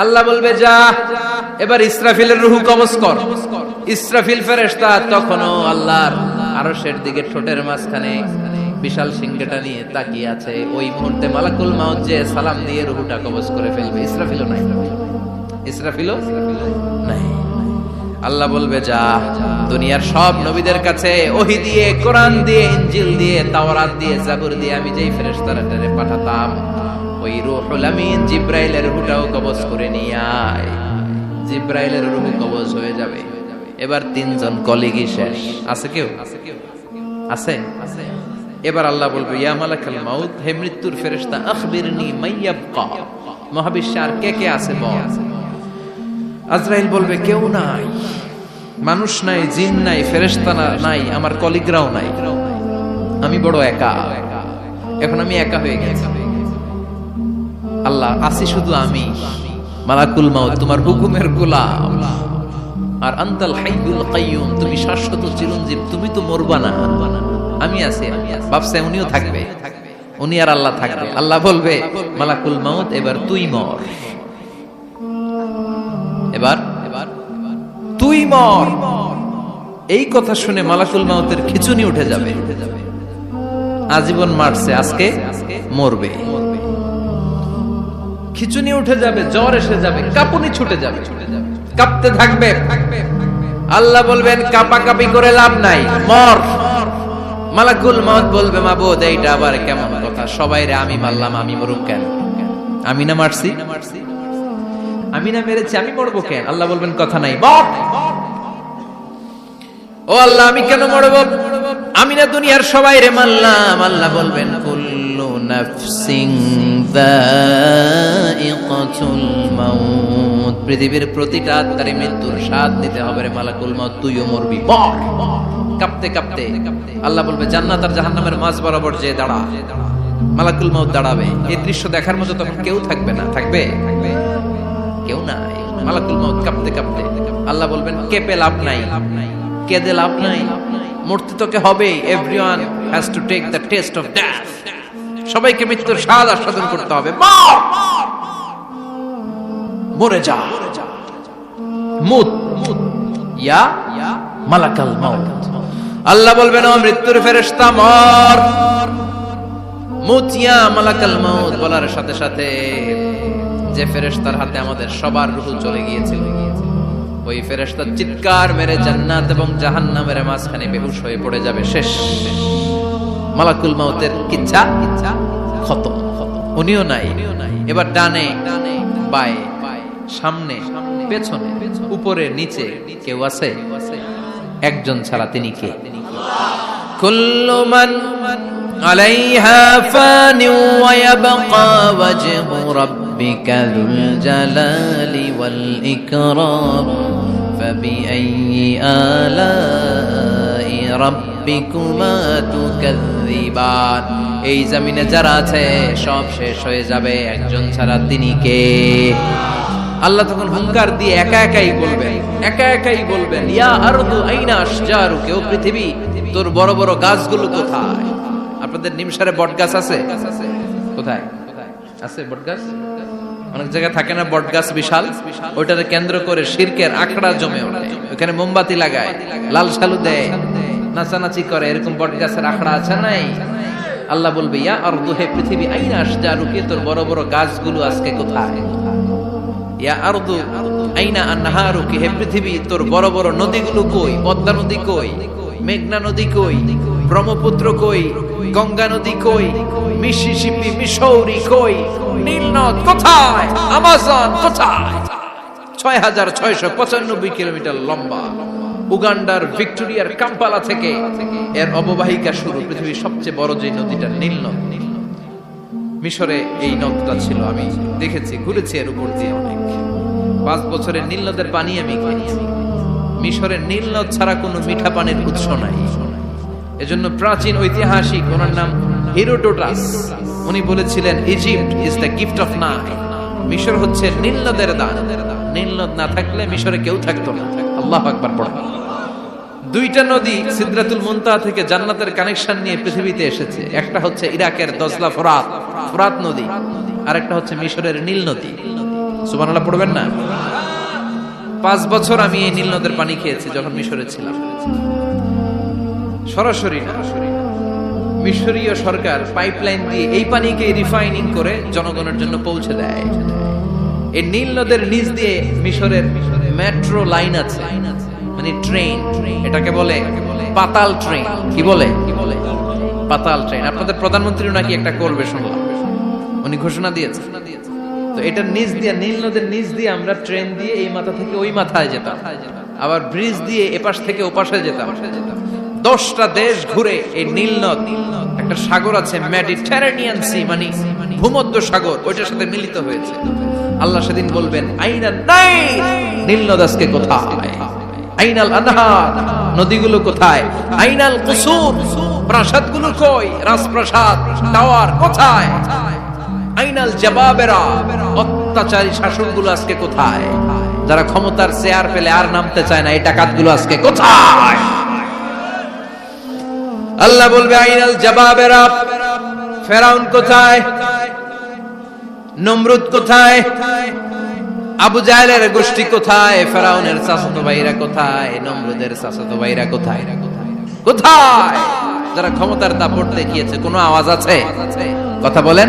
আল্লাহ বলবে যা এবার ইসরাফিলের রূহ কবজ কর। ইসরাফিল ফেরেশতা তখনও আল্লাহর আরশের দিকে ঠোঁটের মাঝখানে বিশাল সিংহটা নিয়ে তাকিয়ে আছে। ওই মুহূর্তে মালাকুল মউত যে সালাম দিয়ে রূহটা কবজ করে ফেলবে। ইসরাফিলও নাই, ইসরাফিলও নাই। আল্লাহ বলবে যা দুনিয়ার সব নবীদের কাছে ওহী দিয়ে, কোরআন দিয়ে, ইনজিল দিয়ে, তাওরাত দিয়ে, জাবুর দিয়ে আমি যেই ফেরেশতারে পাঠাতাম, ওই রূহুল আমিন জিব্রাইলের রূহটাও কবজ করে নিয়ে আয়। জিব্রাইলের রূহ কবজ হয়ে যাবে। এবার তিনজন কলিগই শেষ। আছে কেউ? আছে? এবার আল্লাহ বলবে ইয়া মালাকাল মউত, হে মৃত্যুর ফেরেশতা আখবিরনি মাইয়াবকা, মহাবিশ্বে আর কে কে আছে বল। আজরাইল বলবে কেউ নাই, মানুষ নাই, জিন নাই, ফেরেশতা নাই, আমার কলিগরাও নাই, আমি বড় একা। এখন আমি একা হয়ে গেছি। আল্লাহ আসি শুধু আমি। মালাকুল মউত তোমার হুকুমের গোলাম, আর আনতাল হাইয়ুল কাইয়ুম, তুমি শাশ্বত চিরঞ্জীব, তুমি তো মরবা না, আমি আছি। ভাবছে উনিও থাকবে, উনি আর আল্লাহ থাকবে। আল্লাহ বলবে মালাকুল মউত এবার তুই মর। এবার তুই মর। এই কথা শুনে মালাকুল মাউতের খিচুনি উঠে যাবে। আজীবন মারছে, আজকে মরবে। খিচুনি উঠে যাবে, জ্বর এসে যাবে, কাঁপুনি ছুটে যাবে, কাঁপতে থাকবে। আল্লাহ বলবেন কাঁপাকাঁপি করে লাভ নাই, মর। মালাকুল মাউত বলবে মাবুদ এইটা আবার কেমন কথা, সবাই রে আমি মারলাম, আমি মরুম কেন? আমি না মারছি, আমি না মেরেছি, আমি মরবো কেন? আল্লাহ বলবেন কথা নাই, মর। ও আল্লাহ আমি কেন মরবো? আমি না দুনিয়ার সবাই রে মারলাম। আল্লাহ বলবেন কুল্লু নাফসিন যায়িকাতুল মাউত, পৃথিবীর প্রতিটা আত্মার মৃত্যুর স্বাদ নিতে হবে রে মালাকুল মাউত, তুইও মরবি, মর। কাঁপতে কাঁপতে আল্লাহ বলবে জান্নাত আর জাহান্নামের মাঝ বরাবর যে দাঁড়া। মালাকুল মাউত দাঁড়াবে। এই দৃশ্য দেখার মতো তখন কেউ থাকবে না, থাকবে কেউ নাই। মালাকুল মাউত কাঁপতে কাঁপতে আল্লাহ বলবেন কেঁপে লাভ নাই, কেঁদে লাভ নাই, মরতে তোকে হবে। Everyone has to take the test of death, সবাইকে মৃত্যুর স্বাদ আস্বাদন করতে হবে। মর, মরে যা। মুত ইয়া মালাকাল মাউত। আল্লাহ বলবেন ও মৃত্যুর ফেরেশতা মর। মুত ইয়া মালাকাল মাউত বলার সাথে সাথে যে ফেরেশতার হাতে আমাদের সবার রূহ চলে গিয়েছিল, ওই ফেরেশতা চিৎকার মেরে জান্নাত এবং জাহান্নামের মাঝখানে বেহুশ হয়ে পড়ে যাবে। শেষ। মালাকুল মাউতের কিচ্ছা খতম, উনিও নাই। এবার ডানে বায়ে সামনে পেছনে উপরে নিচে কেউ আছে? একজন ছাড়া, তিনি কে? কুল্লু মান আলাইহা ফানি ওয়া ইয়াবকা ওয়াজহু রাব্বিকা যুল জালালি ওয়াল ইকরাম ফাবিআইয়ি আলাই রাব্বিকুমা তুকাযযিবান। এই জমিনে যারা আছে সব শেষ হয়ে যাবে, একজন ছাড়া, তিনি কে? আল্লাহ তখন হুঙ্কার দিয়ে একা একাই বলবেন ইয়া আরদু আইনা আশজারুকা, ও পৃথিবী তোর বড় বড় গাছগুলো কোথায়? আপনাদের নিমসারে বট গাছ আছে? কোথায় আছে বট গাছ? অনেক জায়গায় থাকে না বট গাছ বিশাল, ওইটাকে কেন্দ্র করে শিরকের আখড়া জমে ওঠে, ওখানে মোমবাতি লাগায়, লাল সালু দেয়, নাচানাচি করে, এরকম বট গাছের আখড়া আছে নাই? আল্লাহ বলবে ইয়া আরদু, হে পৃথিবী, আইনা আশজারুকা, তোর বড় বড় গাছগুলো আজকে কোথায়? ইয়া আরদু আইনা আনহারুকা, হে পৃথিবী তোর বড় বড় নদীগুলো কই? পদ্মা নদী কই? মেঘনা নদী কই? ব্রহ্মপুত্র কই? গঙ্গা নদী কই? মিসিসিপি, মিসৌরি কই? নীল নদ কোথায়? আমাজন কোথায়? 6695 কিলোমিটার লম্বা, উগান্ডার ভিক্টোরিয়ার কাম্পালা থেকে এর অববাহিকা শুরু। পৃথিবীর সবচেয়ে বড় যে নদীটা নীল নদ, মিশরে এই নদটা ছিল, আমি দেখেছি, ঘুরেছি এর উপর দিয়ে অনেক। 5 বছরের নীল নদের পানি আমি খেয়েছি। মিশরের নীল নদ ছাড়া কোনো মিঠা পানির উৎস নাই। এজন্য প্রাচীন ঐতিহাসিক, ওনার নাম হেরোডোটাস, উনি বলেছিলেন Egypt is the gift of Nile, মিশর হচ্ছে নীল নদের দান। নীল নদ না থাকলে মিশরে কেউ থাকতো না। আল্লাহু আকবার পড়া। 2টা নদী সিদরাতুল মুনতাহা থেকে জান্নাতের কানেকশন নিয়ে পৃথিবীতে এসেছে। একটা হচ্ছে ইরাকের দজলা ফোরাত নদী, আর একটা হচ্ছে মিশরের নীল নদী। সুবহানাল্লাহ পড়বেন না? 5 বছর আমি এই নীল নদের পানি খেয়েছি যখন মিশরে ছিলাম। সরাসরি না, মিশরীয় সরকার পাইপলাইন দিয়ে এই পানিকে রিফাইনিং করে জনগণের জন্য পৌঁছে দেয়। এই নীল নদের নিচ দিয়ে মিশরের মেট্রো লাইন আছে, মানে ট্রেন, এটাকে বলে পাতাল ট্রেন। কি বলে? পাতাল ট্রেন। আপনাদের প্রধানমন্ত্রী নাকি একটা করবে শুনলাম, উনি ঘোষণা দিয়েছে। তো এটার নিচ দিয়ে, নীল নদের নিচ দিয়ে আমরা ট্রেন দিয়ে এই মাথা থেকে ওই মাথায় যেতাম, আবার ব্রিজ দিয়ে এপাশ থেকে ওপাশে যেতাম। 10টা দেশ ঘুরে এই নীল নদ, একটা সাগর আছে মেডিটেরেনিয়ান সি, মানে ভূমধ্য সাগর, ওইটার সাথে মিলিত হয়েছে। আল্লাহ সেদিন বলবেন আইনা নাইল, নীল নদ আজকে কোথায়? আইনাল আনহার, নদীগুলো কোথায়? আইনাল কুসুর, প্রাসাদগুলো কই? রাজপ্রাসাদ, টাওয়ার কোথায়? আইনাল জাবাবেরা, অত্যাচারী শাসনগুলো আজকে কোথায়? যারা ক্ষমতার চেয়ার পেলে আর নামতে চায় না, এই ডাকাতগুলো আজকে কোথায়? আল্লাহ বলবে আইনাল জাবাবেরা, ফেরাউন কোথায়? নমরুদ কোথায়? আবু জাহেলের গোষ্ঠী কোথায়, ফেরাউনের চাচাতো ভাইরা কোথায়, নমরুদের চাচাতো ভাইরা কোথায়, কোথায়? যারা ক্ষমতার দাপট দেখিয়েছে, কোনো আওয়াজ আছে? কথা বলেন।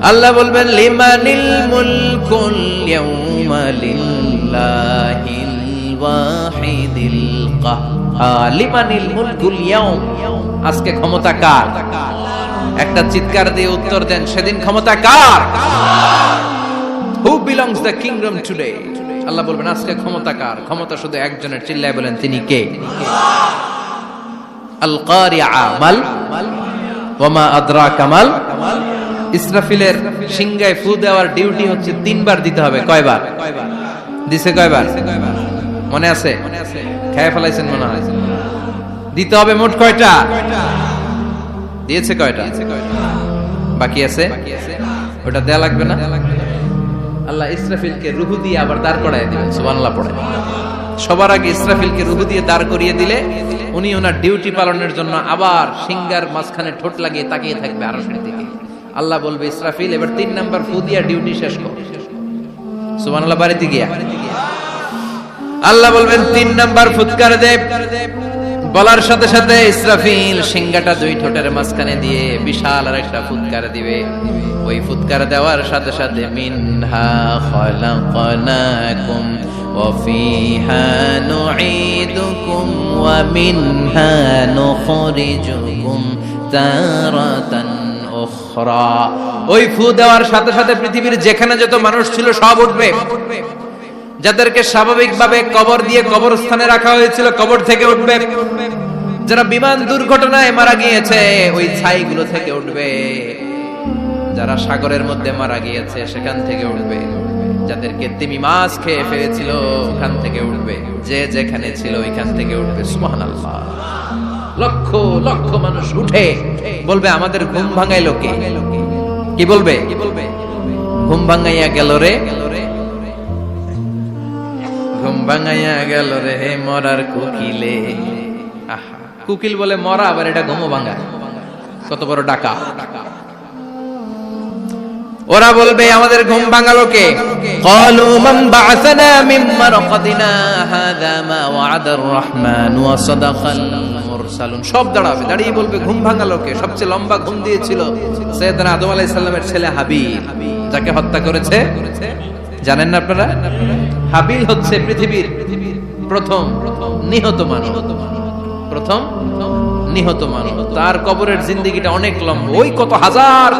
আল্লাহ বলবেন লিমানিল মুলকুল ইয়াউমা লিল্লাহিল ওয়াহিদিল কাহ্হার। লিমানিল মুলকুল ইয়াউম, আজকে ক্ষমতা কার? একটা চিৎকার দিয়ে উত্তর দেন, সেদিন ক্ষমতা কার? Who belongs the kingdom today? আল্লাহ বলবেন আজকে ক্ষমতা কার? ক্ষমতা শুধু একজনের, চিল্লায় বলেন তিনি কে? আল কারিআ মাল ওয়া মা আদরাকা মাল। ইসরাফিলের সিংহায় ফু দেওয়ার ডিউটি হচ্ছে 3 বার দিতে হবে। কয়বার দিছে? কয়বার মনে আছে? খেয়ে ফেলাইছেন মনে হয়। দিতে হবে মোট কয়টা? দিয়েছে কয়টা? বাকি আছে, ওটা দেয়া লাগবে না? আল্লাহ ইসরাফিলকে রূহ দিয়ে আবার দাঁড় করায় দিবেন। সুবহানাল্লাহ পড়ে। সবার আগে ইসরাফিলকে রূহ দিয়ে দাঁড় করিয়ে দিলে উনি ওনার ডিউটি পালনের জন্য আবার সিংহার মাঝখানে ঠোঁট লাগিয়ে তাকিয়ে থাকবে আরশের দিকে। আল্লাহ বলবে ইসরাফিল এবার 3 নাম্বার ফু দিয়া ডিউটি শেষ কর। সুবহানাল্লাহ। বাড়িতে গিয়া আল্লাহ বলবেন 3 নাম্বার ফুৎকার দে। বলার সাথে সাথে ইসরাফিল সিংহাটা 2 ঠোঁটের মাঝখানে দিয়ে বিশাল আরেকটা ফুৎকার দিবে। ওই ফুৎকার দেওয়ার সাথে সাথে মিনহা খালাকনাকুম ওয়া ফিহা নুঈদুকুম ওয়া মিনহা নুখরিজুকুম তারাতান উখরা। ওই ফু দেওয়ার সাথে সাথে পৃথিবীর যেখানে যত মানুষ ছিল সব উঠবে। যাদেরকে স্বাভাবিকভাবে কবর দিয়ে কবরস্থানে রাখা হয়েছিল কবর থেকে উঠবে। যারা বিমান দুর্ঘটনায় মারা গিয়েছে ওই ছাইগুলো থেকে উঠবে। যারা সাগরের মধ্যে মারা গিয়েছে সেখান থেকে উঠবে। যাদেরকে তিমি মাছ খেয়ে ফেলেছিল ওখান থেকে উঠবে। যে যেখানে ছিল ওইখান থেকে উঠবে। সুবহানাল্লাহ। লক্ষ লক্ষ মানুষ উঠে বলবে আমাদের ঘুম ভাঙাইলো কে? কি বলবে? ঘুম ভাঙাইয়া গেল রে, ঘুম ভাঙাইয়া গেল রে মরার কুকিলে। আহা, কুকিল বলে মরা, আবার এটা ঘুমো ভাঙা। কত বড় ডাকা। ওরা বলবে আমাদের ঘুম ভাঙালো কে? ক্বালু মান বা'আসানা মিন মারকাদিনা হাযা মা ওয়া'আদার রহমান ওয়া সাদাকাল মুরসালুন। সব দাঁড়াবে, দাঁড়িয়ে বলবে ঘুম ভাঙালো কে? সবচেয়ে লম্বা ঘুম দিয়েছিল সাইয়েদনা আদম আলাইহিস সালামের ছেলে হাবিল, যাকে হত্যা করেছে। জানেন না আপনারা? হাবিল হচ্ছে পৃথিবীর প্রথম নিহত মানব। প্রথম নিহত মানব। তার কবরের জিন্দেগিটা অনেক লম্বা। ওই কত হাজার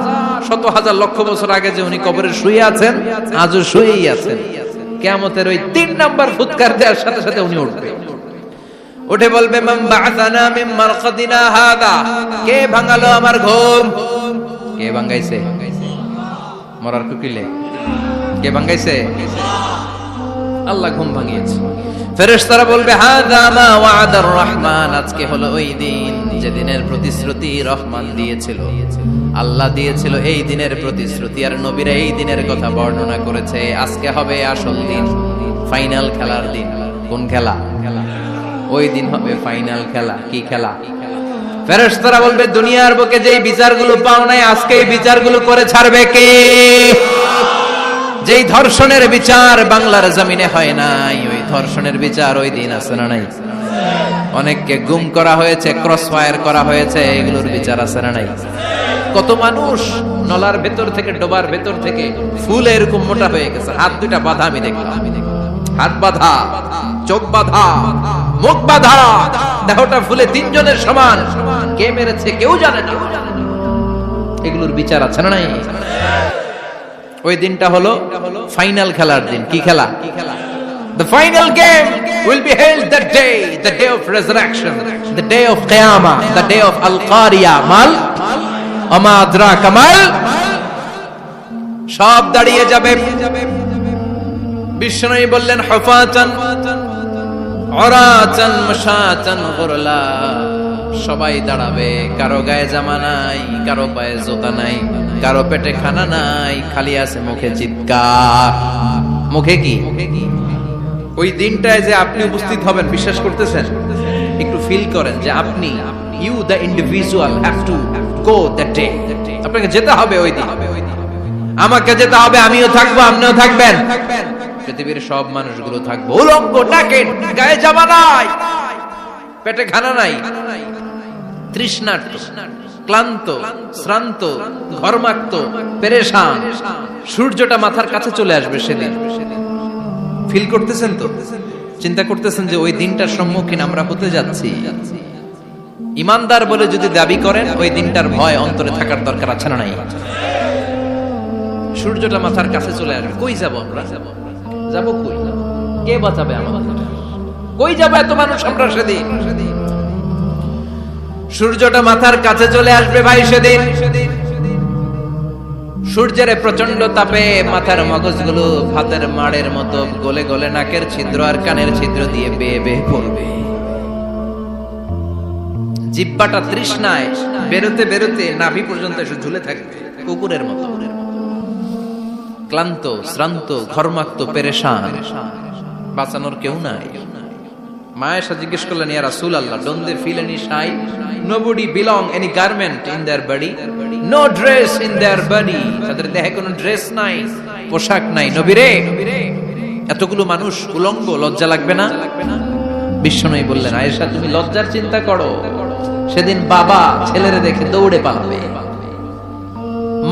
শত হাজার লক্ষ বছর আগে যে উনি কবরে শুয়ে আছেন, আজও শুয়েই আছেন। কিয়ামতের ওই 3 নাম্বার ফুৎকার দেওয়ার সাথে সাথে উনি উঠবে। উঠে বলবে মান বা'আসানা মিন মারকাদিনা হাদা। কে ভাঙালো আমার ঘুম? কে ভাঙাইছে? মরার কুকিলে কে ভাঙাইছে? আল্লাহ ঘুম ভাঙিয়েছে। ফেরেশতারা বলবে হাযা মা ওয়া'আদার রহমান। আজকে হলো ওই দিন যেদিনের প্রতিশ্রুতি রহমান দিয়েছিল, আল্লাহ দিয়েছিল। এই দিনের প্রতিশ্রুতি আর নবীরা এই দিনের কথা বর্ণনা করেছে। আজকে হবে আসল দিন, ফাইনাল খেলার দিন। কোন খেলা? ওই দিন হবে ফাইনাল খেলা। কি খেলা? ফেরেশতারা বলবে দুনিয়ার বুকে যেই বিচারগুলো পাও নাই আজকে এই বিচারগুলো করে ছাড়বে কে? যেই ধর্ষণের বিচার বাংলার জমিনে হয় নাই, ওই ধর্ষণের বিচার ওই দিন আছে না নাই? অনেককে গুম করা হয়েছে, ক্রস ফায়ার করা হয়েছে, এগুলোর বিচার আছে না নাই? কত মানুষ নলার ভেতর থেকে, ডোবার ভেতর থেকে ফুল এরকম মোটা হয়ে গেছে। হাত দুটা বাঁধা, আমি দেখলাম। হাত বাঁধা, চোখ বাঁধা, মুখ বাঁধা, দেহটা ফুলে 3 জনের সমান। কে মেরেছে কেউ জানে না। এগুলোর বিচার আছে না নাই? ওই দিনটা হলো ফাইনাল খেলার দিন। কি খেলা? The final game will be held that day, the day of resurrection, the day of Qiyamah, the day of Al-Qari'ah. Mal Ama adraka mal। সব দাঁড়িয়ে যাবে। বিষ্ণু বললেন হুফাতান উরাতান মাশাতান গুরলা। সবাই দাঁড়াবে। কারো গায়ে জামা নাই, কারো পায়ে জুতা নাই, কারো পেটে খানা নাই, খালি আছে মুখে চিৎকার। মুখে কি? ওই দিনটায় যে আপনি উপস্থিত হবেন, বিশ্বাস করতেছেন? একটু ফিল করেন যে আপনি, you the individual have to go that day. আপনাকে যেতে হবে ওই দিন। আমাকে যেতে হবে, আমিও থাকবো, আপনিও থাকবেন। পৃথিবীর সব মানুষগুলো থাকবে উলঙ্গ, নাকেট, গায়ে জামা নাই, পেটে খানা নাই, তৃষ্ণার্ত, ক্লান্ত, শ্রান্ত, ঘর্মাক্ত, পেরেশান। সূর্যটা মাথার কাছে চলে আসবে সেদিন। ফিল করতেছেন তো? চিন্তা করতেছেন যে ওই দিনটার সম্মুখীন আমরা হতে যাচ্ছি? ইমানদার বলে যদি দাবি করেন, ওই দিনটার ভয় অন্তরে থাকার দরকার আছে না নাই? সূর্যটা মাথার কাছে চলে আসবে, কই যাব আমরা? যাব কই? কে বাঁচাবে আমাদের? কই যাব এত মানুষ আমরা সেদিন? সূর্যটা মাথার কাছে চলে আসবে ভাই সেদিন। সূর্যের প্রচন্ড তাপে মাথার মগজগুলো ভাতের মাড়ের মতো গলে গলে নাকের ছিদ্র আর কানের ছিদ্র দিয়ে বেয়ে বেয়ে পড়বে। জিহ্বাটা তৃষ্ণায় বেরোতে বেরোতে নাভি পর্যন্ত এসে ঝুলে থাকবে কুকুরের মতো। ক্লান্ত, শ্রান্ত, ঘর্মাক্ত, পেরেশান, বাঁচানোর কেউ নাই। মায়েশা জিজ্ঞেস করলেন, ইয়া রাসূলুল্লাহ, don't they feel any shy? Nobody belong any garment in their body, no dress in their body. তাদের দেহে কোনো ড্রেস নাই, পোশাক নাই। নবী রে, এতগুলো মানুষ উলঙ্গ, লজ্জা লাগবে না? বিশ্বনবী বললেন, আয়েশা তুমি লজ্জার চিন্তা করো, সেদিন বাবা ছেলেরে দেখে দৌড়ে পালাবে,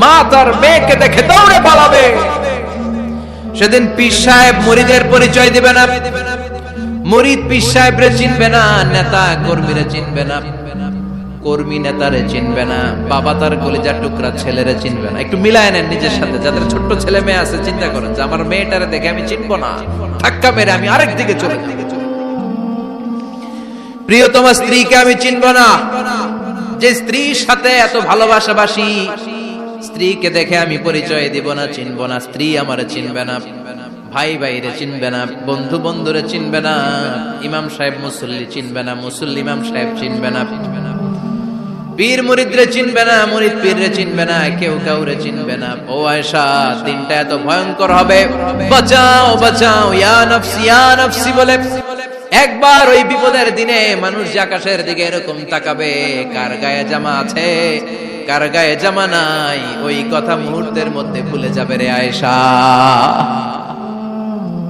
মা তার মেয়েকে দেখে দৌড়ে পালাবে। সেদিন পীর সাহেব মুরিদের পরিচয় দিবে না, মুরিদ পীর সাহেবরে চিনবে না, নেতা কর্মীরে চিনবে না, কর্মী নেতারে চিনবে না, বাবা তার কলিজার টুকরা ছেলেরে চিনবে না। একটু মিলায় নেন নিজের সাথে। যাদের ছোট্ট ছেলে মেয়ে আছে, চিন্তা করেন যে আমার মেয়েটারে দেখে আমি চিনবো না, ধাক্কা মেরে আমি আরেক দিকে চলে যাব। প্রিয়তমা স্ত্রীকে আমি চিনবো না, যে স্ত্রীর সাথে এত ভালোবাসাবাসি, স্ত্রীকে দেখে আমি পরিচয় দিব না, চিনবো না। স্ত্রী আমারে চিনবে না, ভাই ভাইরে চিনবে না, বন্ধু বন্ধুরে চিনবে না, ইমাম সাহেব মুসল্লি চিনবে না, মুসল্লি ইমাম সাহেব চিনবে না, পীর মুরিদরে চিনবে না, মুরিদ পীররে চিনবে না, কেউ কাউরে চিনবে না। ও আয়েশা, দিনটা এত ভয়ঙ্কর হবে, বাঁচাও বাঁচাও, ইয়া নফসি ইয়া নফসি বলে একবার ওই বিপদের দিনে মানুষ যে আকাশের দিকে এরকম তাকাবে, কার গায়ে জামা আছে কার গায়ে জামা নাই, ওই কথা মুহূর্তের মধ্যে ভুলে যাবে রে আয়েশা।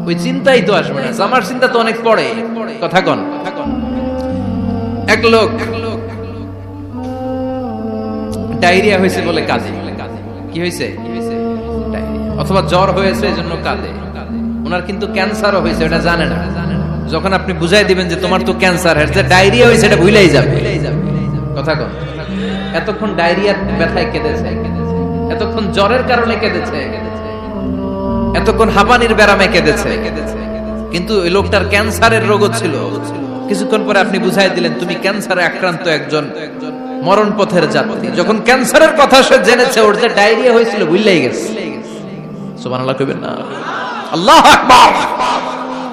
ওই চিন্তাই তো আসবে না, জামার চিন্তা তো অনেক পড়ে। কথা কন। এক লোক ডায়রিয়া হয়েছে বলে কাঁদে। কি হয়েছে? অথবা জ্বর হয়েছে এজন্য কাঁদে। ওনার কিন্তু ক্যান্সারও হয়েছে, এটা জানে না। যখন আপনি বুঝাই দিবেন যে তোমার তো ক্যান্সার, যে ডায়রিয়া হয়েছে এটা ভুলেই যাবে। কথা কন। এতক্ষণ ডায়রিয়ার ব্যথায় কেঁদেছে, এতক্ষণ জ্বরের কারণে কেঁদেছে, এতক্ষণ হাঁপানির ব্যারামে কেঁদেছে, কিন্তু ওই লোকটার ক্যান্সারের রোগ ছিল। কিছুক্ষণ পরে আপনি বুঝাই দিলেন তুমি ক্যান্সারে আক্রান্ত একজন মরণ পথের যাত্রী। যখন ক্যান্সারের কথা সে জেনেছে, ওর যে ডায়রিয়া হয়েছিল ভুলেই গেছে। সুবহানাল্লাহ কইবেন না? আল্লাহু আকবার।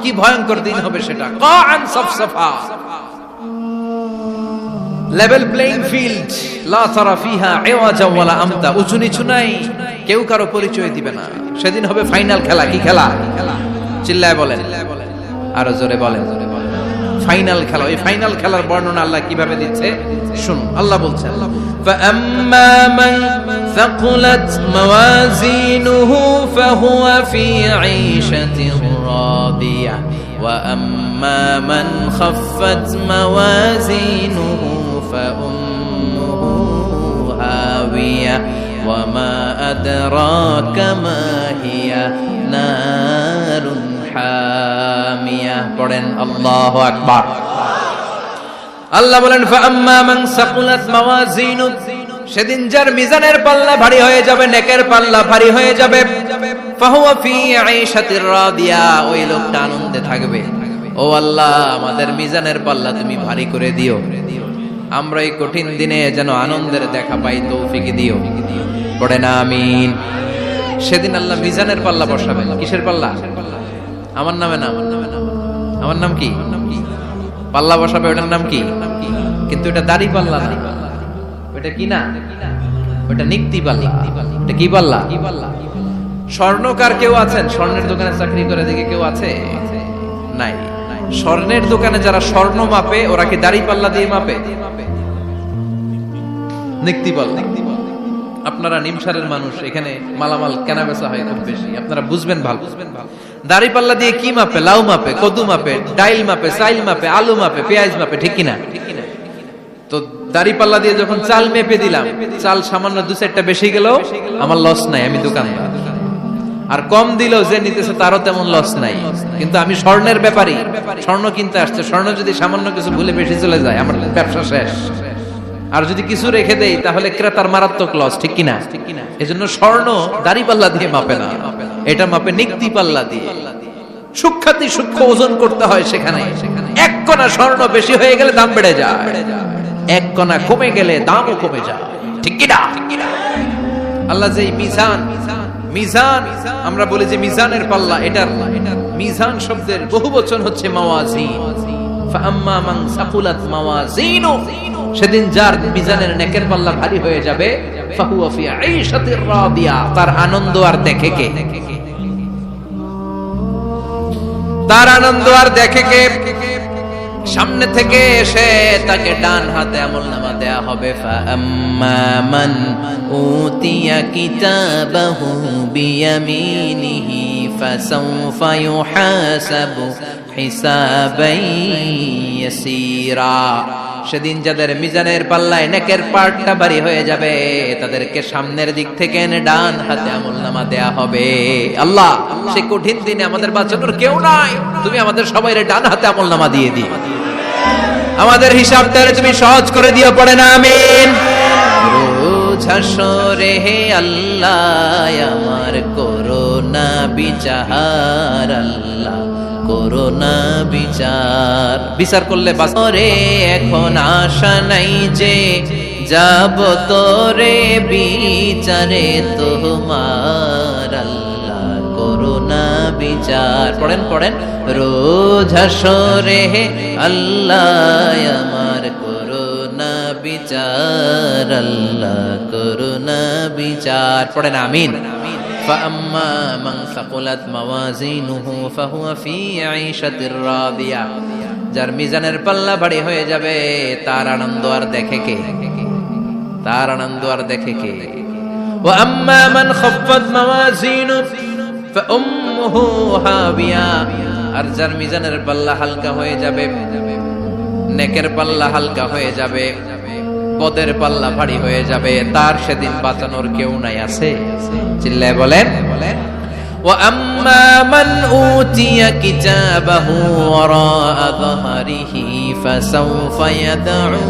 কি ভয়ঙ্কর দিন হবে সেটা। কাআন সাফসাফা, লেভেল প্লেইং ফিল্ড, লা তারা ফিহা ইওয়াজা ওয়ালা আমতা। উঁচু নিচু নাই, কেউ কারো পরিচয় দিবে না। সেদিন হবে ফাইনাল খেলা। কি খেলা? চিল্লায় বলেন, আরো জোরে বলেন, ফাইনাল খেলা। ওই ফাইনাল খেলার বর্ণনা আল্লাহ কিভাবে দিচ্ছে শুনুন। আল্লাহ বলছেন, ফাআম্মা মান সাকুলাত মাওয়াজিনুহু ফাহুয়া ফি ঈশাতির রাদিয়া ওয়া আম্মা মান খাফফাত মাওয়াজিনুহু ফাউম্মুহু হাওিয়া ওয়া মা আদরাকা মা হিয়া নারুন হামিয়া। পড়েন আল্লাহু আকবার। আল্লাহ বলেন, ফাআম্মা মান সাকুলাত মাওয়াজিনু, সেদিন যার মিজানের পাল্লা ভারী হয়ে যাবে, নেকের পাল্লা ভারী হয়ে যাবে, ফাহুয়া ফি ঈশাতির রাদিয়া, ওই লোকটা আনন্দে থাকবে। ও আল্লাহ, আমাদের মিজানের পাল্লা তুমি ভারী করে দিও, আমরা এই কঠিন দিনে যেন আনন্দের দেখা পাই, তৌফিক দিও। পড়েন আমিন। সেদিন আল্লাহ মিজানের পাল্লা বসাবেন। কিসের পাল্লা? আমার নামে না, আমার নাম কি? পাল্লা বসাবে, ওটার নাম কি? কিন্তু এটা দাড়ি পাল্লা না, ওটা কি না, ওটা নিক্তি পাল্লা। এটা কি পাল্লা? স্বর্ণকার কেউ আছেন? স্বর্ণের দোকানে চাকরি করে দেখে কেউ আছে? নাই। স্বর্ণের দোকানে যারা স্বর্ণ মাপে, ওরা কি দাড়ি পাল্লা দিয়ে মাপে? নিক্তি পাল্লা। আপনারা নিমসারের মানুষ, এখানে মালামাল কেনা বেচা হয় খুব বেশি, আপনারা বুঝবেন ভালো। দাড়ি পাল্লা দিয়ে কি মাপে? লাউ মাপে, কদু মাপে, ডাইল মাপে, চাইল মাপে, আলু মাপে, পেঁয়াজ মাপে, ঠিক কিনা? তো দাড়ি পাল্লা দিয়ে যখন চাল মেপে দিলাম, চাল সামান্য 2-4টা বেশি গেলেও আমার লস নাই, আমি দোকানদার। আর কম দিলেও যে নিতেছে তারও তেমন লস নাই। কিন্তু আমি স্বর্ণের ব্যাপারী, স্বর্ণ কিনতে আসছে, স্বর্ণ যদি সামান্য কিছু ভুলে বেশি চলে যায় আমার ব্যবসা শেষ। আর যদি কিছু রেখে দেই তাহলে ক্রেতার মারাত্মক লস, ঠিক কিনা? এজন্য স্বর্ণ দাড়ি পাল্লা দিয়ে মাপে না, এটা মাপে নিক্তি পাল্লা দিয়ে। সূক্ষ্মাতি সূক্ষ্ম ওজন করতে হয় সেখানে। এক কণা স্বর্ণ বেশি হয়ে গেলে দাম বেড়ে যায়, এক কণা কমে গেলে দামও কমে যায়, ঠিক কিনা? আল্লাহ যে মিজান, মিজান আমরা বলি যে মিজানের পাল্লা, এটার মিজান শব্দের বহুবচন হচ্ছে মাওয়াজিন। ফাআম্মা মান সাকুলাত মাওয়াজিনু, সেদিন যার মিজানের নেকের পাল্লা ভারী হয়ে যাবে, ফাহুয়া ফি আইশাতির রাদিয়া, তার আনন্দ আর দেখে কে? তার আনন্দ আর দেখে কে? সামনে থেকে এসে তাকে ডান হাতে আমলনামা দেয়া হবে। ফাআম্মা মান উতিয়া কিতাবাহু বিয়ামিনিহি ফাসাউফা ইউহাসাবু হিসাবান ইয়াসীরা। সেদিন যাদের মিজানের পাল্লায় নেকের পার্টটা ভারী হয়ে যাবে, তাদেরকে সামনের দিক থেকে এনে ডান হাতে আমলনামা দেয়া হবে। আল্লাহ, সেই কঠিন দিনে আমাদের বাঁচানোর কেউ নাই, তুমি আমাদের সবাইরে ডান হাতে আমলনামা দিয়ে দিও, আমাদের হিসাবটা তুমি সহজ করে দিও, পড়ে না আমিন। রোজ হাসরে হে আল্লাহ আমার করোনা বিচার, আল্লাহ করোনা বিচার। বিচার করলে বাসরে এখন আশা নাই যে যাব তোরে বিচারে তোমার, আল্লাহ করোনা বিচার। পড়েন পড়েন, রোজ হাসরে হে আল্লাহ আমার করোনা বিচার, আল্লাহ করোনা বিচার। পড়েন আমিন। فأما من ثقلت موازينه فهو في عيشة راضية, যার মিজানের পাল্লা ভারী হয়ে যাবে তার আনন্দ আর দেখে কে? তার আনন্দ আর দেখে কে? وأما من خفت موازينه فأمه هاوية, আর যার মিজানের পাল্লা হালকা হয়ে যাবে, নেকের পাল্লা হালকা হয়ে যাবে, পদের পাল্লা ভারী হয়ে যাবে, তার সেদিন বাঁচানোর কেউ নাই। আছে? চিল্লায় বলেন। وَأَمَّا مَنْ أُوتِيَ كِتَابَهُ وَرَاءَ ظَهْرِهِ فَسَوْفَ يَدْعُو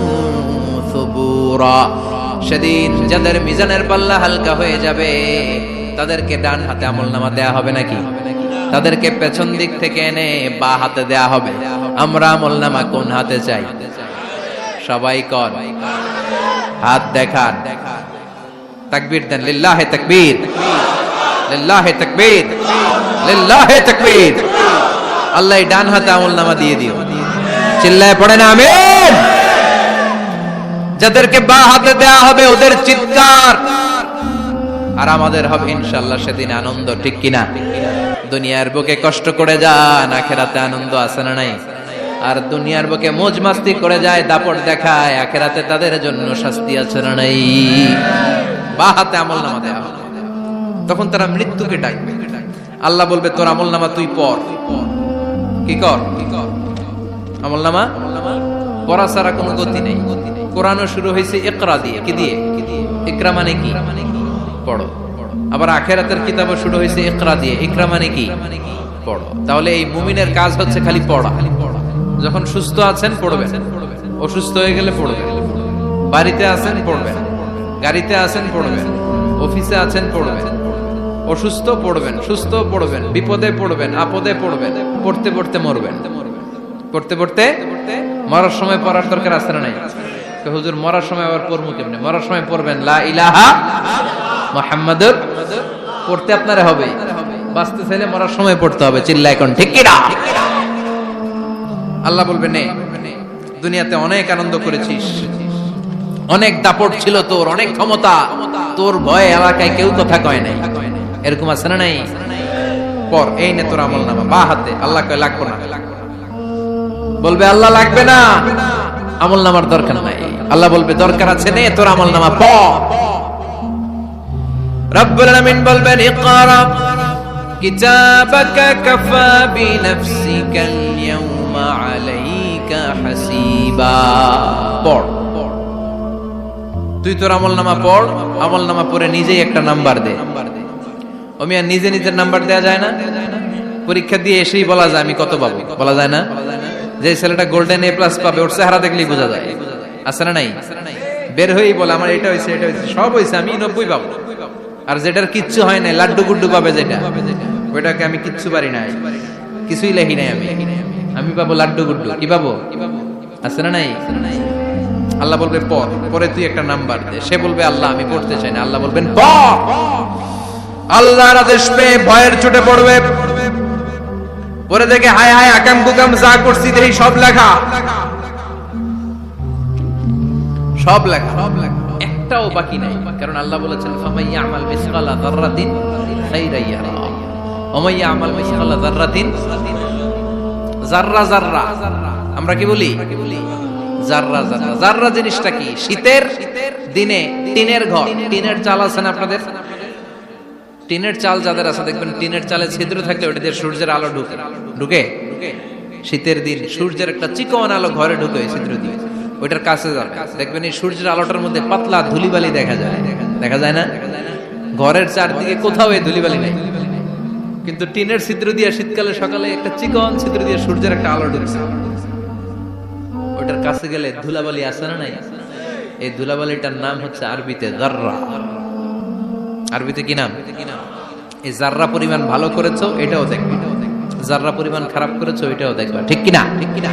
ثُبُورًا, সেদিন যাদের মিজানের পাল্লা হালকা হয়ে যাবে তাদেরকে ডান হাতে আমলনামা দেয়া হবে নাকি? তাদেরকে পেছন দিক থেকে এনে বা হাতে দেয়া হবে। আমরা আমলনামা কোন হাতে চাই? সবাই কর, হাত দেখান, তাকবীর দেন, লিল্লাহে তাকবীর, লিল্লাহে তাকবীর, লিল্লাহে তাকবীর। আল্লাহ ডান হাতে আমলনামা দিয়ে দিও, চিল্লায় পড়েন আমিন। যাদেরকে বাঁ হাতে দেয়া হবে ওদের চিৎকার, আর আমাদের হবে ইনশাআল্লাহ সেদিন আনন্দ, ঠিক কিনা? দুনিয়ার বুকে কষ্ট করে যান, আখিরাতে আনন্দ আছে না নাই? আর দুনিয়ার বুকে মौज মাস্তি করে যায়, দাপট দেখায়, আখিরাতে তাদের জন্য শাস্তি আছে না নাই? বাঁ হাতে আমলনামা দেয়া হবে, তখন তারা মৃত্যুকে ডাকবে। আল্লাহ বলবে তোর আমলনামা তুই পড়। কি কর? আমলনামা পড়া ছাড়া কোনো গতি নেই। কোরআনও শুরু হয়েছে ইকরা দিয়ে। কি দিয়ে? ইকরা মানে কি? পড়ো। আবার আখিরাতের কিতাবও শুরু হয়েছে ইকরা দিয়ে। ইকরা মানে কি? পড়ো। তাহলে এই মুমিনের কাজ হচ্ছে খালি পড়া। যখন সুস্থ আছেন পড়বেন, অসুস্থ হয়ে গেলে পড়বেন, বাড়িতে আছেন পড়বেন, গাড়িতে আছেন পড়বেন, অফিসে আছেন পড়বেন, অসুস্থ পড়বেন, সুস্থ পড়বেন, বিপদে পড়বেন, আপদে পড়বেন, পড়তে পড়তে মরবেন, পড়তে পড়তে মরার সময় পড়ার দরকার আছে না নাই? হুজুর মরার সময় আবার পড়বো কেমনে? মরার সময় পড়বেন লা ইলাহা মুহাম্মাদুর, পড়তে আপনারা হবে, বাঁচতে চাইলে মরার সময় পড়তে হবে। চিল্লা এখন ঠিক কিনা? আল্লাহ বলবে নে, দুনিয়াতে অনেক আনন্দ করেছিস, অনেক দাপট ছিল তোর, অনেক ক্ষমতা, তোর ভয়ে এলাকায় কেউ কথা কয় নাই, এরকম আছে না নাই? পর এই নে তোর আমলনামা বাঁ হাতে। আল্লাহ কয় লাগবে না, বলবে আল্লাহ লাগবে না, আমলনামার দরকার নাই। আল্লাহ বলবে দরকার আছে, নে তোর আমলনামা পড়। রব্বুল আলামিন বলবেন ইকরা কিতাবাকা কাফা বিনাফসিকাল ইয়াওমা আলাইকা হাসিবা। পড়, তুই তোর আমলনামা পড়, আমলনামা পড়ে নিজেই একটা নাম্বার দে। ও মিয়া, নিজে নিজের নাম্বার দেয়া যায় না? পরীক্ষা দিয়ে এসেই বলা যায় আমি কত পাবো, বলা যায় না? যে ছেলেটা গোল্ডেন এ প্লাস পাবে ওর চেহারা দেখলেই বোঝা যায়, আছে না নাই? বের হয়েই বলে আমার এটা হয়েছে, এটা হয়েছে, সব হয়েছে, আমি 90 পাবো। আর যেটার কিচ্ছু হয় নাই, লাড্ডু গুড্ডু পাবে যেটা, ওইটাকে আমি কিচ্ছু পারি নাই, কিছুই লেখি নাই, আমি পাবো লাড্ডু গুড্ডু। কি পাবো? আছে না নাই? আল্লাহ বলবে পড়, পরে তুই একটা নাম্বার দে। সে বলবে আল্লাহ আমি পড়তে চাই না। আল্লাহ বলবেন পড়। আল্লাহর আদেশ পেয়ে ভয়ের চোটে পড়বে, পরে দেখে হায় হায় আকাম কুকাম যা করছি দেখি সব লেখা, সব লেখা, একটাও বাকি নাই। কারণ আল্লাহ বলেছেন ফামাইয়া আমাল মিসকালা যাররাতিন খাইরান ইয়ারা ওয়া মাইয়া আমাল মিসকালা যাররাতিন, যাররা যাররা আমরা কি বলি? যাররা যাররা। যাররা জিনিসটা কি? শীতের দিনে টিনের ঘর, টিনের চাল আছে না আপনাদের? টিনের চাল যাদের আছে দেখবেন টিনের চালে ছিদ্র থাকলে ওটা দিয়ে সূর্যের আলো ঢুকে ঢুকে শীতের দিন সূর্যের একটা চিকন আলো ঘরে ঢুকে ছিদ্র দিয়ে, ওইটার কাছে যাবে দেখবেন এই সূর্যের আলোটার মধ্যে পাতলা ধুলিবালি দেখা যায়, দেখা যায় না? ঘরের চারদিকে কোথাও এই ধুলিবালি নাই, কিন্তু টিনের ছিদ্র দিয়ে শীতকালে সকালে একটা চিকন ছিদ্র দিয়ে সূর্যের একটা আলো ঢুকছে, ওইটার কাছে গেলে ধুলাবালি আছে না নাই? এই ধুলাবালিটার নাম হচ্ছে আরবিতে যাররা। আরবিতে কি নাম? এই যাররা পরিমাণ ভালো করেছো এটাও দেখবে, যাররা পরিমাণ খারাপ করেছো এটাও দেখবা, ঠিক কিনা? ঠিক কিনা?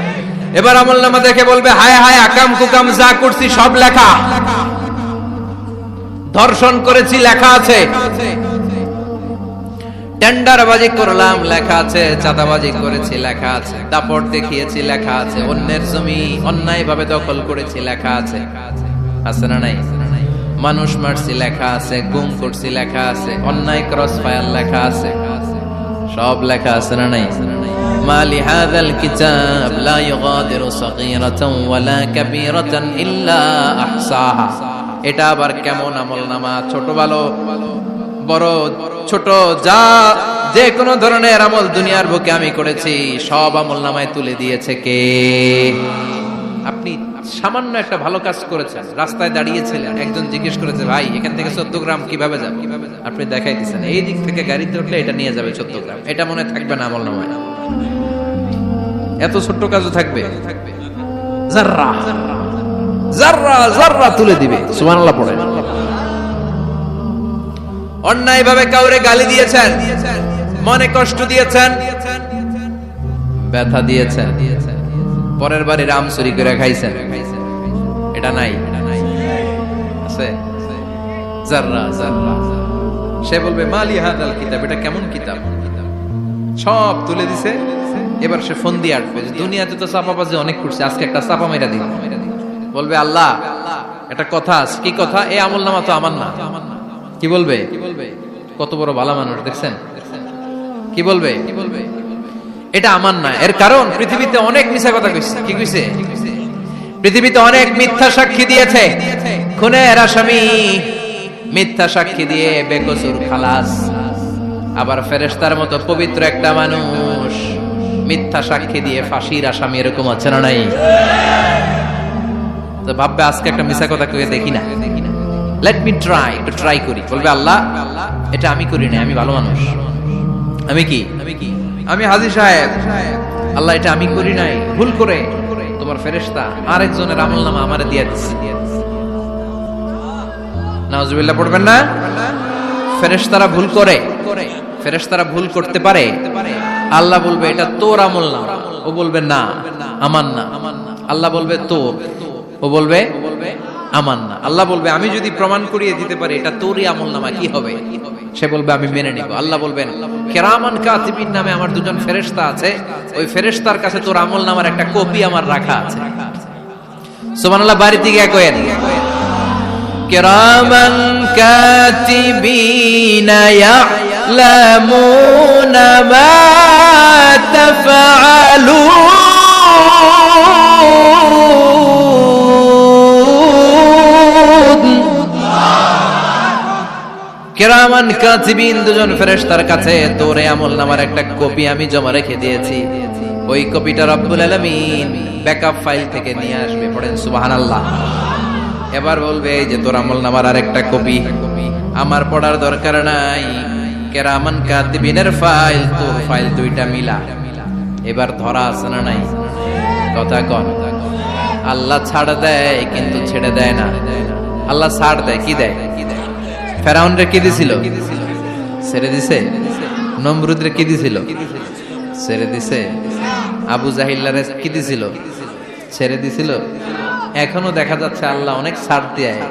এবার আমলনামা দেখে বলবে হায় হায় আকাম কুকাম যা করছি সব লেখা, ধর্ষণ করেছি লেখা আছে, টেন্ডারবাজি করলাম লেখা আছে, চাঁদাবাজি করেছি লেখা আছে, দাপট দেখিয়েছি লেখা আছে, অন্যের জমি অন্যায়ভাবে দখল করেছি লেখা আছে, আছে না নাই? মানুষ মারছি লেখা আছে, গুম করছি লেখা আছে, অন্যায় ক্রস ফায়ার লেখা আছে, সব লেখা আছে না নাই? মালি হাযাল কিতাব লা ইউগাদিরু সাগীরাতান ওয়ালা কাবীরাতান ইল্লা আহসাহা। এটা আবার কেমন আমলনামা? ছোট ভালো বড় ছোট যা যে কোনো ধরনের আমল দুনিয়ার বুকে আমি করেছি সব আমলনামায় তুলে দিয়েছে কে? আপনি সামান্য একটা ভালো কাজ করেছেন, রাস্তায় দাঁড়িয়েছিলেন, একজন জিজ্ঞেস করেছে ভাই এখান থেকে 14 গ্রাম কিভাবে যাবে, আপনি দেখাই দিচ্ছেন এই দিক থেকে গাড়িতে উঠলে এটা নিয়ে যাবে 14 গ্রাম, এটা মনে থাকবে না আমলনামায়? এত ছোট্ট কাজও থাকবে? যাররা যাররা যাররা তুলে দিবে। সুবহানাল্লাহ পড়ে। অন্যায় ভাবে কাউরে গালি দিয়েছেন, মনে কষ্ট দিয়েছেন, ব্যথা দিয়েছেন, পরের বাড়ি রাম চুরি করে খাইছেন, এটা নাই? আছে? যাররা যাররা। সে বলবে মালি হাযাল কিতাব, এটা কেমন কিতাব? সব তুলে দিছে। এবার সে ফোন দিয়ে আসবে, দুনিয়াতে তো চাপাবাজি অনেক করছে, আজকে একটা চাপা মেরা দিব। বলবে আল্লাহ একটা কথা আছে। কি কথা? এই আমলনামা তো আমার না। কি বলবে? কত বড় ভালো মানুষ দেখছেন? কি বলবে? এটা আমার না। এর কারণ পৃথিবীতে অনেক মিথ্যা কথা কইছে। কি কইছে? পৃথিবীতে অনেক মিথ্যা সাক্ষী দিয়েছে, খুনের আসামি মিথ্যা সাক্ষী দিয়ে বেকসুর খালাস। আবার ফেরেশতার মতো পবিত্র একটা মানুষ মিথ্যা সাক্ষী দিয়ে ফাঁসির আসামি, এরকম আছে না নাই? তো ভাববে আজকে একটা মিথ্যা কথা কয়ে দেখি না, লেট মি ট্রাই, একটু ট্রাই করি। বলবে আল্লাহ এটা আমি করি না, আমি ভালো মানুষ, আমি কি আমি হাজী সাহেব, আল্লাহ এটা আমি করি নাই, ভুল করে তোমার ফেরেশতা আরেকজনের আমলনামা আমারে দিয়ে দিচ্ছে। নাউজুবিল্লাহ পড়বেন না? ফেরেশতারা ভুল করে, ফেরেশতারা ভুল করতে পারে। আল্লাহ বলবে এটা তোর আমলনামা, ও বলবে না আমার না। আল্লাহ বলবে তোর, ও বলবে আমার না। আল্লাহ বলবে আমি যদি প্রমাণ করিয়ে দিতে পারি এটা তোরই আমলনামা, কি হবে? সে বলবে আমি মেনে নিব। আল্লাহ বলবেন কিরামান কাতিবিন নামে আমার দুজন ফেরেশতা আছে, ওই ফেরেশতার কাছে তোর আমলনামার একটা কপি আমার রাখা আছে। সুবহানাল্লাহ। বাড়িতে গিয়ে কয়েন কিরামান কাতিবিন ইয়ালামুনা মা তাফআলুন। কিরামান কাতিবিন দুজন ফেরেশতার কাছে তোর আমলনামার একটা কপি আমি জমা রেখে দিয়েছি, ওই কপিটা রব্বুল আলামিন ব্যাকআপ ফাইল থেকে নিয়ে আসবে। পড়েন সুবহানাল্লাহ। এবার বলবে এই যে তোর আমলনামার আরেকটা কপি, আমার পড়ার দরকার নাই, কিরামান কাতিবিনের ফাইল তোর ফাইল দুইটা মিলা। এবার ধরা আছে না নাই? কথা কন। আল্লাহ ছাড় দেয় কিন্তু ছেড়ে দেয় না। আল্লাহ ছাড় দেয়, কি দেয়? ফেরাউনরে কি দিছিল? ছেড়ে দিছে। নমরুদরে কি দিছিল? ছেড়ে দিছে। আবু জাহিল্লারে কি দিছিল? ছেড়ে দিছিল। এখনো দেখা যাচ্ছে আল্লাহ অনেক ছাড় দেয়,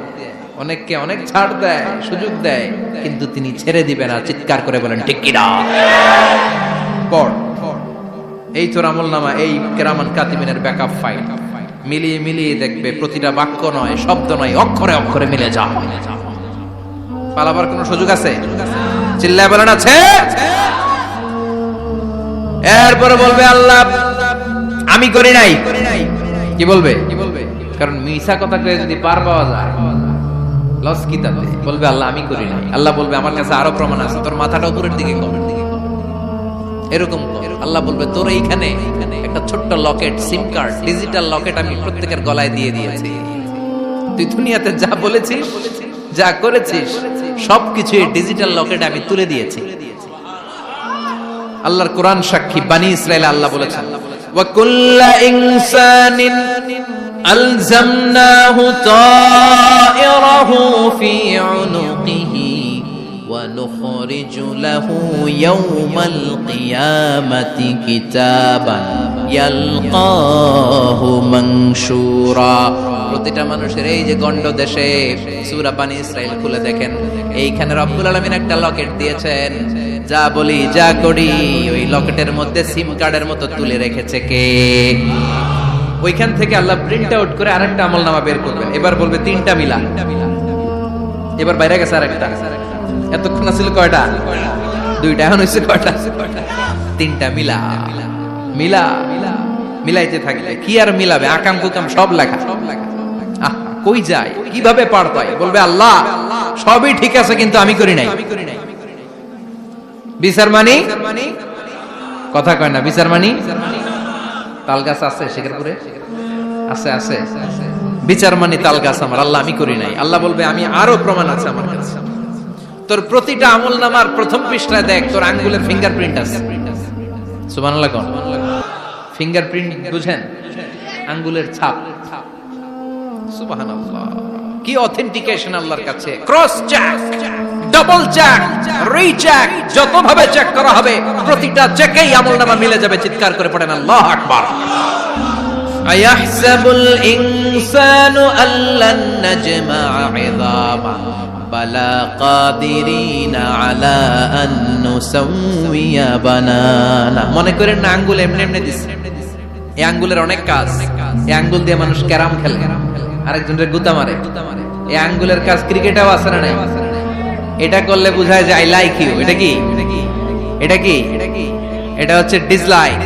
অনেককে অনেক ছাড় দেয়, সুযোগ দেয়, কিন্তু তিনি ছেড়ে দিবে না। চিৎকার করে বলেন ঠিক কিনা? পড়, এই তোর আমলনামা, এই কিরামান কাতিবিনের ব্যাকআপ ফাইল মিলিয়ে মিলিয়ে দেখবে প্রতিটা বাক্য নয়, শব্দ নয়, অক্ষরে অক্ষরে মিলে যা। পালাবার কোন সুযোগ আছে? চিল্লায় বলেন আছে। এরপরে বলবে আল্লাহ আমি করি নাই। কি বলবে? কারণ মিছা কথা কয়ে যদি পার পাওয়া যায় লস কি তাতে? বলবে আল্লাহ আমি করি নাই। আল্লাহ বলবে আমার কাছে আরো প্রমাণ আছে, তোর মাথাটা উপরের দিকে কর, এরকম কর। আল্লাহ বলবে তোর এইখানে একটা ছোট্ট লকেট, সিম কার্ড, ডিজিটাল লকেট আমি প্রত্যেকের গলায় দিয়ে দিয়েছি। তুই দুনিয়াতে যা বলেছিস, যা করেছিস, সবকিছু এই ডিজিটাল লকেটে আমি তুলে দিয়েছি। আল্লাহর কোরআন সাক্ষী, বানি ইসরাইল আল্লাহ বলেছেন ওয়া কুল্লা ইনসানিন আলজামনাহু তায়রাহু ফি উনুকিহি ওয়া নুখরিজু লাহু ইয়াওমাল কিয়ামাতি কিতাবান ইয়ালকাহু মানশুরা। প্রতিটা মানুষের এই যে গন্ড দেশে সূরা বানি ইসরাইল খুলে দেখেন, এইখানে রব্বুল আলামিন একটা লকেট দিয়েছেন। যা বলি যা করি ওই লকেটের মধ্যে সিম কার্ডের মতো তুলে রেখেছে কে? ওইখান থেকে আল্লাহ প্রিন্ট আউট করে আরেকটা আমলনামা বের করবেন। এবার বলবে তিনটা মিলা। এবার বাইরে গেছে আরেকটা। এতক্ষণ ছিল কয়টা? দুইটা। এখন হয়েছে কয়টা? তিনটা মিলা। মিলা মিলাইতে থাকলে কি আর মিলাবে? আকাম কুকাম সব লেখা। কই যায়, কিভাবে পার পায়? বলবে আল্লাহ সবই ঠিক আছে কিন্তু আমি করি নাই। বিচার মানি কথা কয় না। বিচার মানি তাল গাছ আছে শেখেরপুরে? আছে আছে। বিচার মানি তাল গাছ আমার। আল্লাহ আমি করি নাই। আল্লাহ বলবে আমি আরো প্রমাণ আছে আমার কাছে। তোর প্রতিটা আমলনামার প্রথম পৃষ্ঠায় দেখ তোর আঙ্গুলের ফিঙ্গারপ্রিন্ট আছে। সুবহানাল্লাহ কোন? ফিঙ্গারপ্রিন্ট বুঝেন? আঙ্গুলের ছাপ। সুবহানাল্লাহ, কি অথেন্টিকেশন আল্লাহর কাছে। Cross check, double check, recheck, যত ভাবে চেক করা হবে প্রতিটা চেকেই আমলনামা মিলে যাবে। চিৎকার করে পড়েন আল্লাহু আকবার। আয়াহসাবুল ইনসানু আল্লান নাজমা'a 'ইযামা বালা কাদিরিনা আলা আন নুসাউইয়া বানানা। মনে করেন না আঙ্গুল এমনি এমনি দিছে। এই আঙ্গুলের অনেক কাজ। এই আঙ্গুল দিয়ে মানুষ ক্যারাম খেলে, আরেকজনের গুতা মারে। এই আঙ্গুলের কাজ ক্রিকেটেও আছে না নাই? এটা করলে বোঝায় যে আই লাইক ইউ। এটা কি? এটা কি? এটা হচ্ছে ডিসলাইক।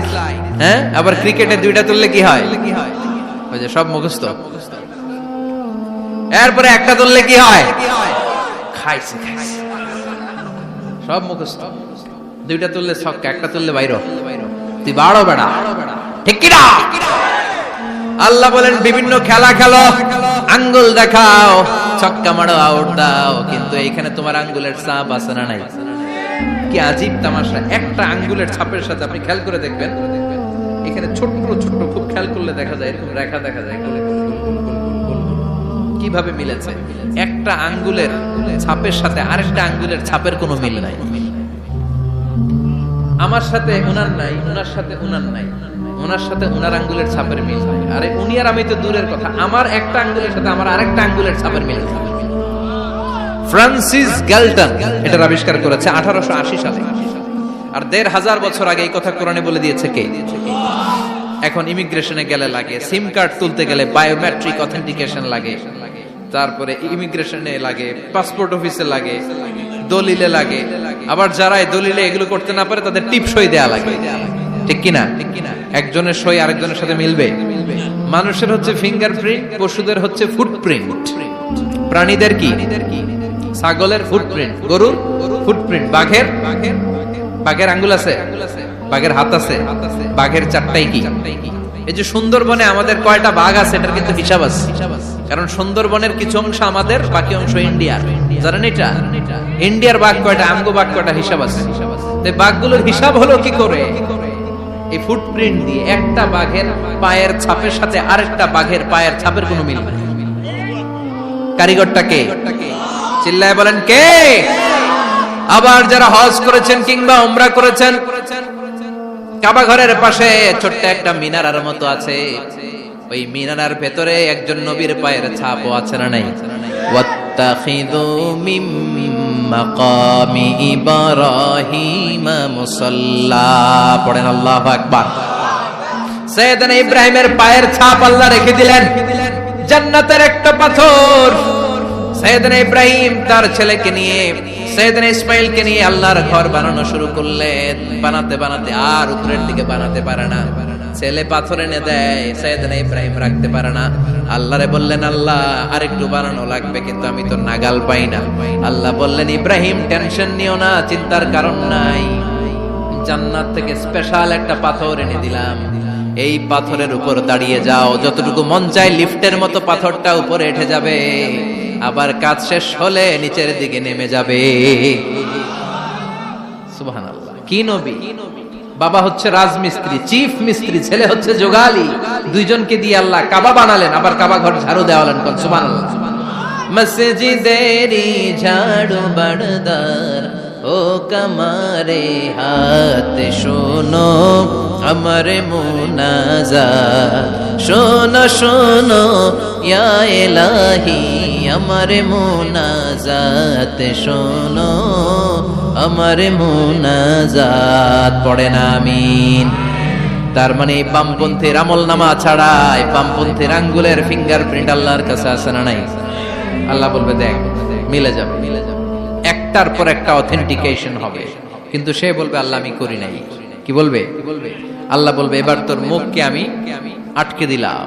হ্যাঁ, আবার ক্রিকেটে দুইটা তুললে কি হয়? ওই যে সব মুখস্থ। এরপরে একটা তুললে কি হয়? খাইছে খাইছে, সব মুখস্থ। দুইটা তুললে ছক্কা, একটা তুললে বাইরে। তুই বাড়ো বেড়া, ঠিক কি না? আল্লাহ বলেন বিভিন্ন খেলা খেলো, আঙ্গুল দেখাও, ছক্কা মারো, আউট দাও, কিন্তু এইখানে তোমার আঙ্গুলের ছাপ আছে না নাই? কি আজীব তামাশা। একটা আঙ্গুলের ছাপের সাথে আপনি খেয়াল করে দেখবেন, এখানে ছোট্ট ছোট্ট খুব খেয়াল করলে দেখা যায় এরকম রেখা দেখা যায়। কিভাবে মিলেছে? একটা আঙ্গুলের ছাপের সাথে আরেকটা আঙ্গুলের ছাপের কোনো মিল নাই। আমার সাথে উনার নাই, উনার সাথে উনার নাই, ওনার সাথে ওনার আঙ্গুলের ছাপের মিল হয়। আরে উনি আর আমি তো দূরের কথা, আমার একটা আঙ্গুলের সাথে আমার আরেকটা আঙ্গুলের ছাপের মিল। ফ্রান্সিস গ্যালটন এটার আবিষ্কার করেছে 1880 সালে। আর 1500 বছর আগে এই কথা কোরআনে বলে দিয়েছে কে? এখন ইমিগ্রেশনে গেলে লাগে, সিম কার্ড তুলতে গেলে বায়োমেট্রিক অথেন্টিকেশন লাগে, তারপরে ইমিগ্রেশনে লাগে, পাসপোর্ট অফিসে লাগে, দলিলে লাগে। আবার যারা দলিলে এগুলো করতে না পারে তাদের টিপ সই দেয়া লাগে, ঠিক কিনা? একজনের সই আরেকজনের সাথে মিলবে। মানুষের হচ্ছে ফিঙ্গারপ্রিন্ট, পশুদের হচ্ছে ফুটপ্রিন্ট, প্রাণীদের কি ছাগলের ফুটপ্রিন্ট, গরুর ফুটপ্রিন্ট, বাঘের আঙ্গুল আছে, বাঘের হাত আছে, বাঘের চারটাই কি? এই যে সুন্দরবনে আমাদের কয়টা বাঘ আছে এটার কিন্তু হিসাব আছে, কারণ সুন্দরবনের কিছু অংশ আমাদের, বাকি অংশ ইন্ডিয়ার। জানেন এটা? ইন্ডিয়ার বাঘ কয়টা, আমগো বাঘ কয়টা, হিসাব আছে। এই বাঘগুলোর হিসাব হলো কি করে? এই ফুটপ্রিন্ট দিয়ে একটা বাঘের পায়ের ছাপের সাথে আরেকটা বাঘের পায়ের ছাপের কোনো মিল নেই। কারিগরটা কে? চিল্লায় বলেন কে? আবার যারা হজ করেছেন কিংবা উমরা করেছেন, কাবা ঘরের পাশে ছোট্ট একটা মিনারার মতো আছে, ওই মিনারার ভেতরে একজন নবীর পায়ের ছাপও আছে না নাই? ওয়াত্তাখিযু মিম মাকামি ইব্রাহিম মুসাল্লা, পড়েন আল্লাহু আকবার। সাইয়েদনা ইব্রাহিমের পায়ের ছাপ আল্লাহ রেখে দিলেন জান্নাতের একটা পাথর। সাইয়েদনা ইব্রাহিম তার ছেলেকে নিয়ে, সাইয়েদনা ইসমাইলকে নিয়ে আল্লাহর ঘর বানানো শুরু করলেন। বানাতে বানাতে আর উপরের দিকে বানাতে পারে না, ছেলে পাথর এনে দেয়, সাইয়েদনা ইব্রাহিম রাখতে পারে না। আল্লাহরে বললেন, আল্লাহ আরেকটু বানানো লাগবে, কিন্তু আমি তো নাগাল পাই না। আল্লাহ বললেন, ইব্রাহিম টেনশন নিও না, চিন্তার কারণ নাই, জান্নাত থেকে স্পেশাল একটা পাথর এনে দিলাম, এই পাথরের উপর দাঁড়িয়ে যাও, যতটুকু মন চায় লিফটের মতো পাথরটা উপরে উঠে যাবে, আবার কাজ শেষ হলে নিচের দিকে নেমে যাবে। সুবহানাল্লাহ। কি নবী? বাবা হচ্ছে রাজমিস্ত্রি, চিফ মিস্ত্রি, ছেলে হচ্ছে যোগালী, দুইজনকে দিয়ে আল্লাহ কাবা বানালেন, আবার কাবা ঘর ঝাড়ু দেওয়ালেন। সুবহানাল্লাহ। মসজিদেরি ঝাড়ু বারদার ও কমারে হাত শোনো আমার মুনাজাত, শোনো শোনো ইয়া ইলাহি আমার মুনাজাত, শোনো আমার মুনাজাত, পড়েন আমিন। তার মানে বামপন্থীর আমল নামা ছাড়া বামপন্থীর আঙ্গুলের ফিঙ্গারপ্রিন্ট আল্লাহর কাছে আছে না নাই? আল্লাহ বলবে দেখ মিলে যাবে, একটার পর একটা অথেন্টিকেশন হবে, কিন্তু সে বলবে আল্লাহ আমি করি নাই। কি বলবে? আল্লাহ বলবে এবার তোর মুখকে আমি আটকে দিলাম,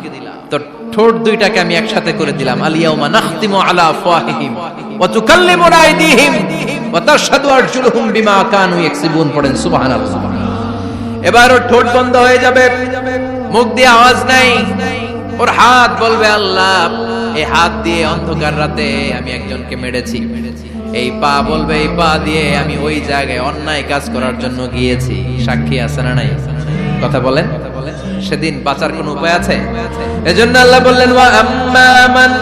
তোর ঠোঁট দুইটাকে আমি একসাথে করে দিলাম। আলিয়াউমা নাখতিমু আলা আফওয়াহিহিম ওয়া তুকাল্লিমুনা আইদিহিম ওয়া তাশহাদু আরজুলুহুম বিমা কানু ইয়াকসিবুন, পড়েন সুবহানাল্লাহ। এবার ওর ঠোঁট বন্ধ হয়ে যাবে, মুখ দিয়ে আওয়াজ নাই, ওর হাত বলবে আল্লাহ এই হাত দিয়ে অন্ধকার রাতে আমি একজনকে মেরেছি, এই পা বলবে এই পা দিয়ে আমি ওই জায়গায় অন্যায় কাজ করার জন্য গিয়েছি। সাক্ষী আছে না নাই? কথা বলেন। সেদিন বাঁচার কোন উপায় আছে? এজন্য আল্লাহ বললেন, ওয়া আম্মা মান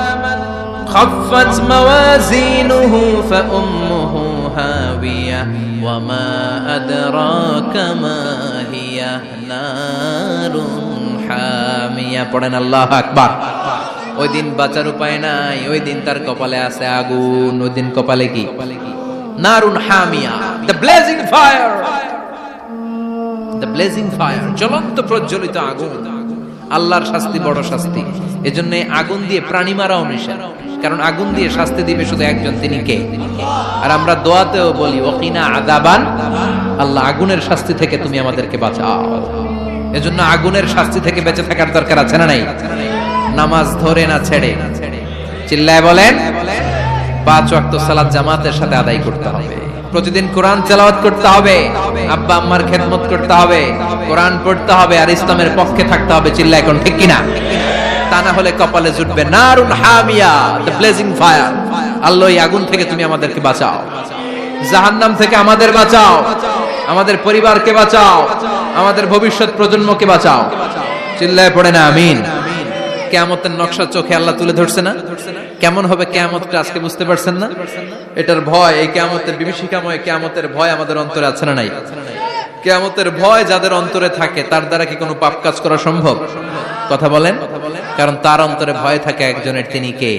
খাফফাত মাওয়াজিনুহু ফাউম্মুহু হাবিয়া ওয়া মা আদরাকা মা হিয়া নারুন হামিয়া, পড়েন আল্লাহু আকবার। ওই দিন বাঁচার উপায় নাই, ওই দিন তার কপালে আছে আগুন। ওই দিন কপালে কি? নারুন হামিয়া, the blazing fire, the blazing fire, জ্বলন্ত প্রজ্বলিত আগুন। আল্লাহর শাস্তি বড় শাস্তি, এজন্য আগুন দিয়ে প্রাণী মারাও নিষেধ, কারণ আগুন দিয়ে শাস্তি দিবে শুধু একজন, তিনি কে? আর আমরা দোয়াতেও বলি ওয়াকিনা আযাবান, আল্লাহ আগুনের শাস্তি থেকে তুমি আমাদেরকে বাঁচাও। এজন্য আগুনের শাস্তি থেকে বেঁচে থাকার দরকার আছে না নাই? নামাজ ধরে না ছেড়ে, চিল্লায় বলেন। 5 ওয়াক্ত সালাত জামাতের সাথে আদায় করতে হবে, প্রতিদিন কোরআন তেলাওয়াত করতে হবে, আব্বা আম্মার খেদমত করতে হবে, কোরআন পড়তে হবে, আর ইসলামের পক্ষে থাকতে হবে। চিল্লায় কোন ঠিক কিনা? তা না হলে কপালে জুটবে নারুন হামিয়া, দ্য ব্লেজিং ফায়ার। আল্লাহ এই আগুন থেকে তুমি আমাদেরকে বাঁচাও, জাহান্নাম থেকে আমাদের বাঁচাও, আমাদের পরিবারকে বাঁচাও, আমাদের ভবিষ্যৎ প্রজন্মকে বাঁচাও। চিল্লায় পড়ে না আমিন। কিয়ামতের নকশা চোখে আল্লাহ তুলে ধরছে না? কেমন হবে কিয়ামতটা আজকে বুঝতে পারছেন না? এটার ভয়, এই কিয়ামতের বিভীষিকাময় কিয়ামতের ভয় আমাদের অন্তরে আছে না নাই? কিয়ামতের ভয় যাদের অন্তরে থাকে তার দ্বারা কি কোনো পাপ কাজ করা সম্ভব? কথা বলেন। কারণ তার অন্তরে ভয় থাকে একজনের, তিনি কে?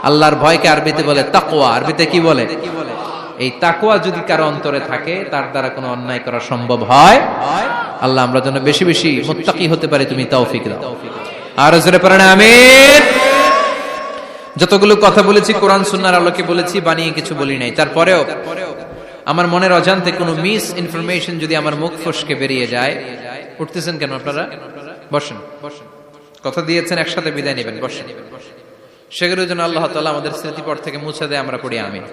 আল্লাহর ভয়কে আরবিতে বলে তাকওয়া। আরবিতে কি বলে? এই তাকওয়া যদি কারো অন্তরে থাকে তার দ্বারা কোনো অন্যায় করা সম্ভব হয়। আল্লাহ আমরা যেন বেশি বেশি মুত্তাকি হতে পারি, তুমি তৌফিক দাও। আর জোরে পড়েন আমিন। যতগুলো কথা বলেছি কোরআন সুন্নাহর আলোকে বলেছি, বানিয়ে কিছু বলি নাই। তারপরেও আমার মনের অজান্তে কোনো মিস ইনফরমেশন যদি আমার মুখ ফসকে বেরিয়ে যায়, উঠতেছেন কেন আপনারা? বসেন, কথা দিয়েছেন একসাথে বিদায় নেবেন, বসেন। সেগুলোর জন্য আল্লাহ তাআলা আমাদের স্মৃতিপট থেকে মুছে দেয়, আমরা পড়ি আমিন।